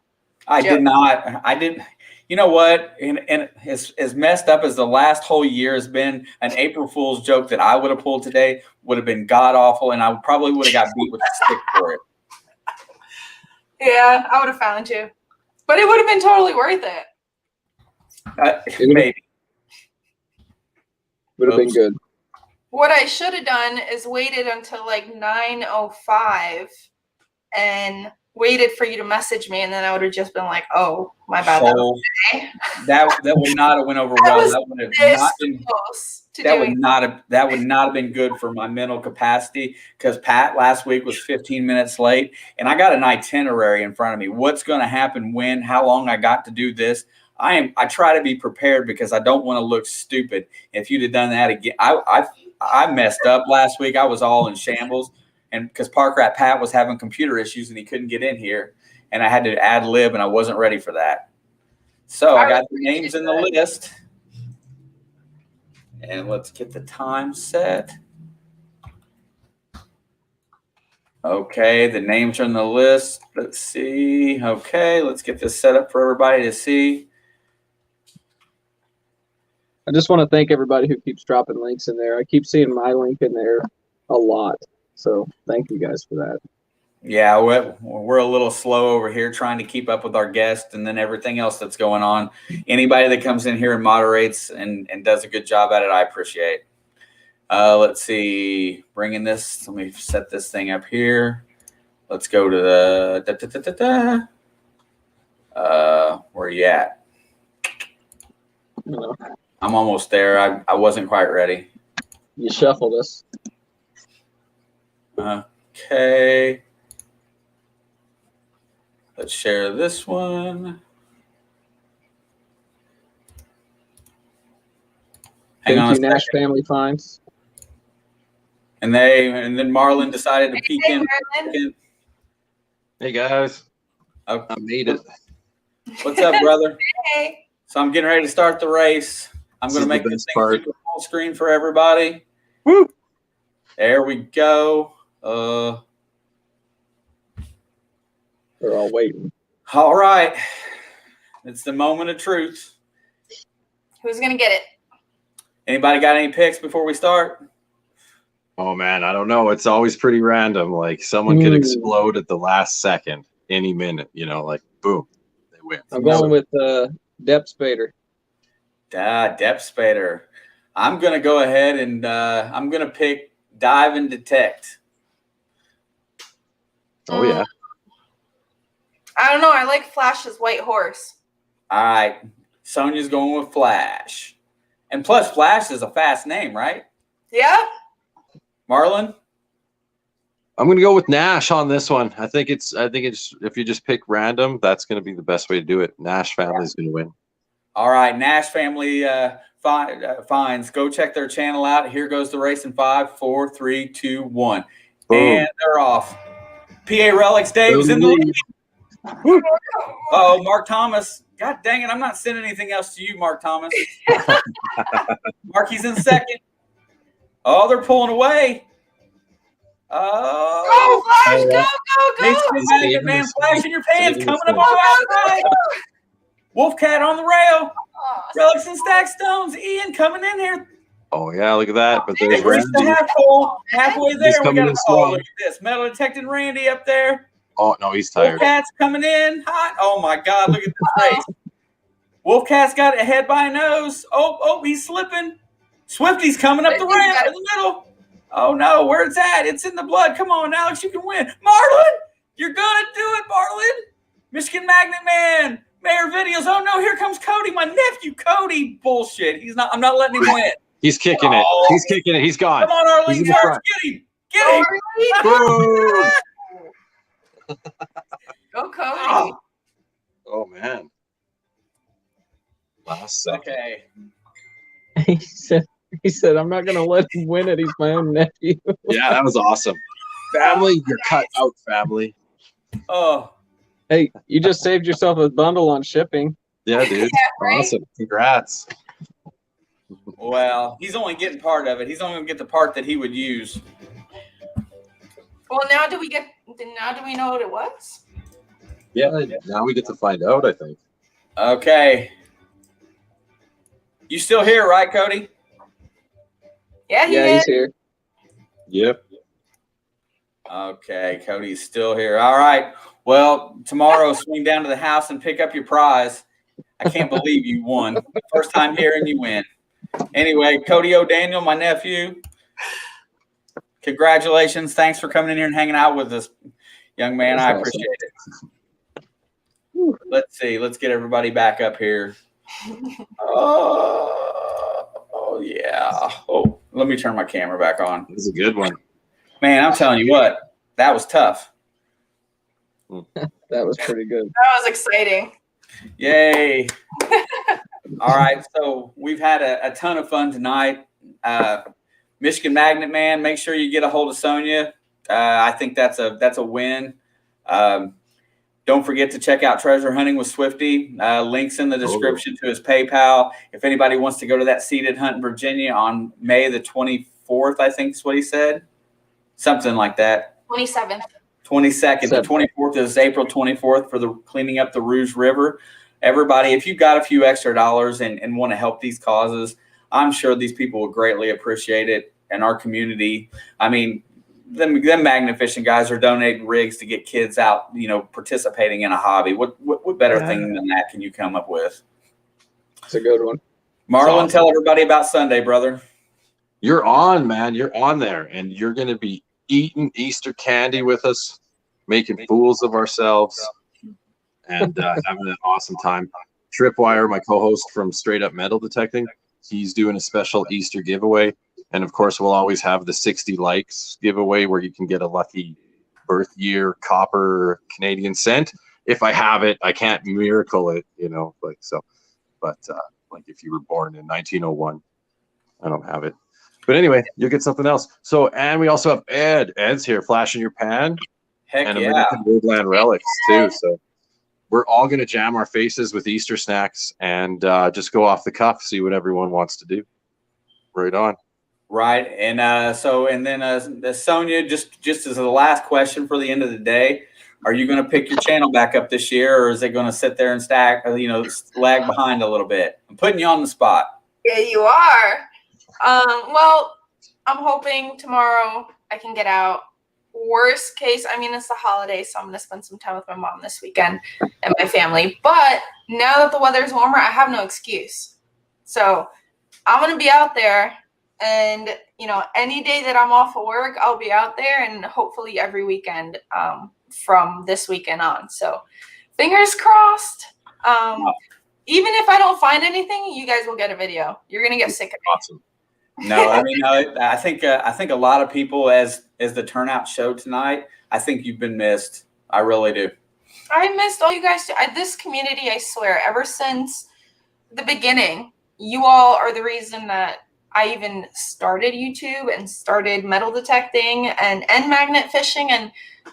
I did not. I didn't. You know what? And as messed up as the last whole year has been, an April Fool's joke that I would have pulled today would have been god awful, and I probably would have got beat with a stick for it. Yeah, I would have found you, but it would have been totally worth it. Maybe. Would have been good. What I should have done is waited until like 9:05 and waited for you to message me, and then I would have just been like, "Oh, my bad." So that would not have went over well. That would have not been close to that would not have been good for my mental capacity because Pat last week was 15 minutes late, and I got an itinerary in front of me. What's going to happen when? How long I got to do this? I try to be prepared because I don't want to look stupid. If you'd have done that again, I messed up last week. I was all in shambles. And because Park Rat Pat was having computer issues and he couldn't get in here, and I had to ad lib, and I wasn't ready for that. So I got the names in the list, and let's get the time set. Okay, the names are in the list. Let's see. Okay, let's get this set up for everybody to see. I just want to thank everybody who keeps dropping links in there. I keep seeing my link in there a lot. So thank you guys for that. Yeah, we're a little slow over here trying to keep up with our guests and then everything else that's going on. Anybody that comes in here and moderates and does a good job at it, I appreciate. Let's see, bringing this. Let me set this thing up here. Let's go to the where are you at? I'm almost there. I wasn't quite ready. You shuffled us. Okay. Let's share this one. Hang on a second. Nash Family Finds. And then Marlon decided to peek in. Hey guys. Okay. I made it. What's up, brother? Hey. So I'm getting ready to start the race. I'm going to make this thing super full screen for everybody. Woo! There we go. We're all waiting. All right. It's the moment of truth. Who's gonna get it? Anybody got any picks before we start? Oh man, I don't know. It's always pretty random. Like someone could explode at the last second, any minute. You know, like boom, they win. I'm going with Dep Spader. Dep Spader. I'm gonna go ahead and I'm gonna pick Dive and Detect. Oh yeah. I don't know. I like Flash's White Horse. All right. Sonia's going with Flash. And plus, Flash is a fast name, right? Yeah. Marlon? I'm gonna go with Nash on this one. I think it's if you just pick random, that's gonna be the best way to do it. Nash family's gonna win. All right. Nash family finds. Go check their channel out. Here goes the race in 5, 4, 3, 2, 1. Boom. And they're off. PA Relics Dave's in the lead. Oh, Mark Thomas. God dang it. I'm not sending anything else to you, Mark Thomas. Marky's in second. Oh, they're pulling away. Oh. Go, Flash. Go. Hey, man, flash in your pants. Coming up on the outside. Wolfcat on the rail. Oh, Relics and Stack Stones. Ian coming in here. Oh yeah, look at that. But there's Reached the Randy. half pole. Halfway there. We coming got in to strong. look at this. Metal detecting Randy up there. Oh no, he's tired. Wolfcat's coming in hot. Oh my God, look at this race. Wolfcat's got it ahead by a nose. Oh, he's slipping. Swifty's coming up the ramp in the middle. Oh no, where it's at? It's in the blood. Come on, Alex, you can win. Marlon, you're gonna do it, Marlon. Michigan Magnet Man, Mayor Videos. Oh no, here comes Cody, my nephew Cody. Bullshit. I'm not letting him win. He's kicking it. He's kicking it. He's gone. Come on, He's Arlene in the Charge. front. Get him. Boom. Go, Cody. Oh man. Last second. Okay. He said, I'm not gonna let him win it. He's my own nephew. Yeah, that was awesome. Family, you're cut out, family. Oh. Hey, you just saved yourself a bundle on shipping. Yeah, dude. Yeah, right? Awesome. Congrats. Well, he's only getting part of it. He's only going to get the part that he would use. Well, now do we know what it was? Yeah, now we get to find out, I think. Okay. You still here, right, Cody? Yeah, He's here. Yep. Okay, Cody's still here. All right. Well, tomorrow, swing down to the house and pick up your prize. I can't believe you won. First time here and you win. Anyway, Cody O'Daniel, my nephew, congratulations. Thanks for coming in here and hanging out with us, young man. That's I awesome. appreciate it. Let's see. Let's get everybody back up here. Oh, yeah. Oh, let me turn my camera back on. This is a good one. Man, I'm telling you what, that was tough. That was pretty good. That was exciting. Yay. All right, so we've had a ton of fun tonight. Michigan Magnet Man, make sure you get a hold of Sonia. I think that's a win. Don't forget to check out Treasure Hunting with Swifty. Links in the description to his PayPal. If anybody wants to go to that seated hunt in Virginia on May the 24th, I think is what he said. Something like that. 27th. 22nd. The 24th is April 24th for the cleaning up the Rouge River. Everybody, if you've got a few extra dollars and want to help these causes, I'm sure these people will greatly appreciate it. And our community, I mean, them magnet fishing guys are donating rigs to get kids out, participating in a hobby. What better thing than that can you come up with? It's a good one. Marlon, awesome. Tell everybody about Sunday, brother. You're on, man. You're on there, and you're going to be eating Easter candy with us, making fools of ourselves, and having an awesome time. Tripwire, my co-host from Straight Up Metal Detecting, he's doing a special Easter giveaway. And, of course, we'll always have the 60 likes giveaway where you can get a lucky birth year copper Canadian cent. If I have it, I can't miracle it, But if you were born in 1901, I don't have it. But anyway, you'll get something else. So, and we also have Ed. Ed's here, flashing your pan. Heck And yeah. American Woodland Relics, too. So we're all going to jam our faces with Easter snacks and just go off the cuff, see what everyone wants to do. Right on. Right. And the Sonia, just as the last question for the end of the day, are you going to pick your channel back up this year, or is it going to sit there and stack, lag behind a little bit? I'm putting you on the spot. Yeah, you are. Well, I'm hoping tomorrow I can get out. Worst case, I mean, it's the holiday, so I'm going to spend some time with my mom this weekend and my family. But now that the weather's warmer, I have no excuse. So I'm going to be out there. And, any day that I'm off of work, I'll be out there, and hopefully every weekend from this weekend on. So fingers crossed. Even if I don't find anything, you guys will get a video. You're going to get sick of it. Awesome. No, I mean, I think a lot of people, as the turnout showed tonight, I think you've been missed. I really do. I missed all you guys too. This community, I swear, ever since the beginning, you all are the reason that I even started YouTube and started metal detecting and magnet fishing. And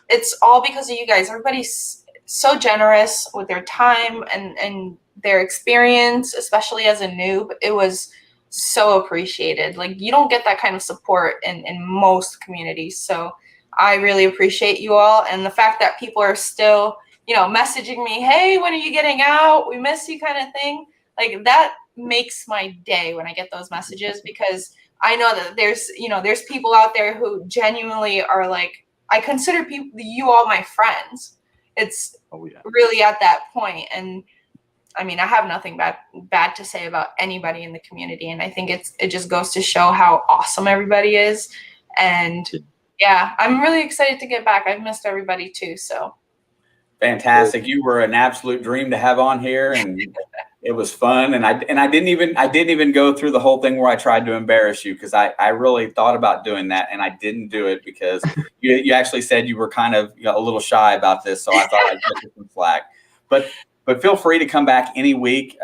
it's all because of you guys. Everybody's so generous with their time and their experience, especially as a noob. It was so appreciated. Like, you don't get that kind of support in most communities. So I really appreciate you all. And the fact that people are still, messaging me, hey, when are you getting out? We miss you, kind of thing. Like, that makes my day when I get those messages, because I know that there's people out there who genuinely are like, I consider you all my friends. It's really at that point. And I mean, I have nothing bad to say about anybody in the community. And I think it just goes to show how awesome everybody is. And yeah, I'm really excited to get back. I've missed everybody too. So fantastic. You were an absolute dream to have on here, and it was fun. And I didn't even go through the whole thing where I tried to embarrass you, because I really thought about doing that, and I didn't do it because you actually said you were kind of a little shy about this. So I thought I'd get you some slack. But feel free to come back any week.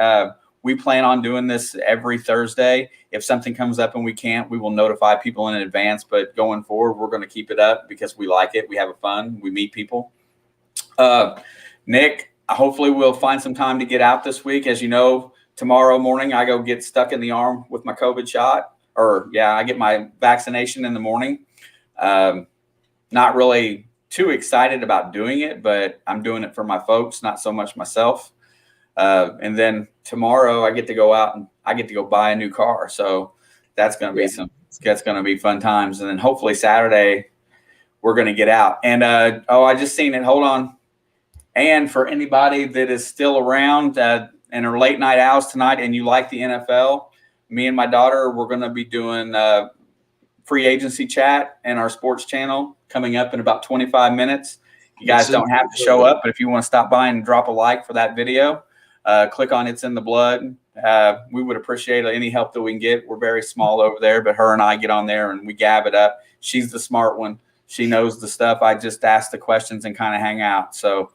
We plan on doing this every Thursday. If something comes up and we can't, we will notify people in advance. But going forward, we're going to keep it up because we like it. We have fun. We meet people. Nick, hopefully we'll find some time to get out this week. As you know, tomorrow morning I go get stuck in the arm with my COVID shot. I get my vaccination in the morning. Not really too excited about doing it, but I'm doing it for my folks, not so much myself. And then tomorrow I get to go out and I get to go buy a new car. So that's going to be fun times. And then hopefully Saturday we're going to get out. And, I just seen it. Hold on. And for anybody that is still around and are late night owls tonight and you like the NFL, me and my daughter, we're going to be doing free agency chat in our sports channel coming up in about 25 minutes. You guys don't have to show up, but if you want to stop by and drop a like for that video, click on It's in the Blood. We would appreciate any help that we can get. We're very small over there, but her and I get on there and we gab it up. She's the smart one. She knows the stuff. I just ask the questions and kind of hang out. So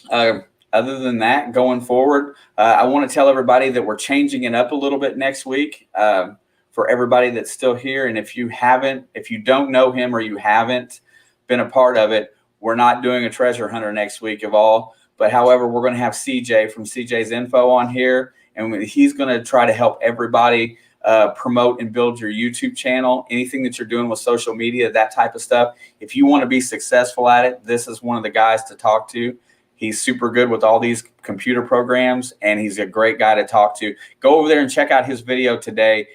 other than that, going forward, I want to tell everybody that we're changing it up a little bit next week for everybody that's still here. And if you don't know him or you haven't been a part of it, we're not doing a treasure hunter next week of all. But however, we're going to have CJ from CJ's Info on here, and he's going to try to help everybody promote and build your YouTube channel, anything that you're doing with social media, that type of stuff. If you want to be successful at it, this is one of the guys to talk to. He's super good with all these computer programs, and he's a great guy to talk to. Go over there and check out his video today.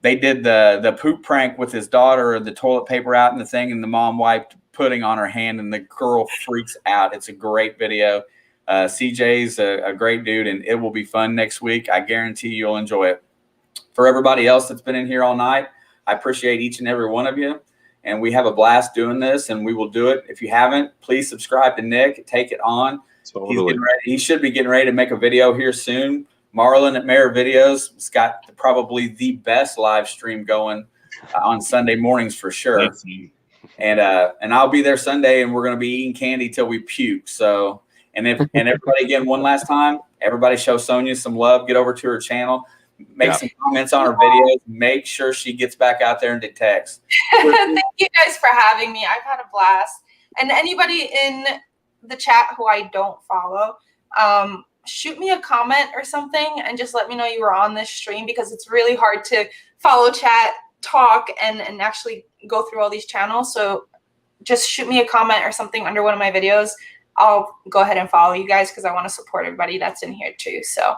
They did the poop prank with his daughter, the toilet paper out and the thing, and the mom wiped pudding on her hand, and the girl freaks out. It's a great video. CJ's a great dude, and it will be fun next week. I guarantee you'll enjoy it. For everybody else that's been in here all night, I appreciate each and every one of you. And we have a blast doing this, and we will do it. If you haven't, please subscribe to Nick. Take it on. Totally. He should be getting ready to make a video here soon. Marlon at Mayor Videos has got probably the best live stream going on Sunday mornings for sure. And I'll be there Sunday, and we're going to be eating candy till we puke. So, and everybody, again, one last time, everybody show Sonia some love. Get over to her channel. Make some comments on her videos. Make sure she gets back out there and detects. Thank you guys for having me. I've had a blast. And anybody in the chat who I don't follow, shoot me a comment or something and just let me know you were on this stream, because it's really hard to follow chat, talk, and actually go through all these channels. So just shoot me a comment or something under one of my videos. I'll go ahead and follow you guys because I want to support everybody that's in here too. So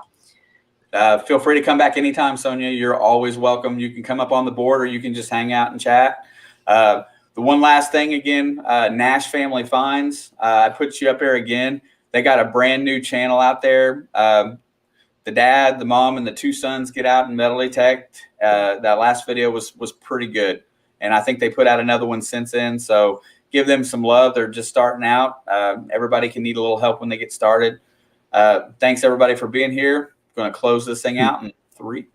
feel free to come back anytime, Sonia. You're always welcome. You can come up on the board or you can just hang out and chat. The one last thing again, Nash Family Finds. I put you up here again. They got a brand new channel out there. The dad, the mom, and the 2 sons get out and metal detect. That last video was pretty good. And I think they put out another one since then. So give them some love. They're just starting out. Everybody can need a little help when they get started. Thanks, everybody, for being here. I'm going to close this thing out in 3,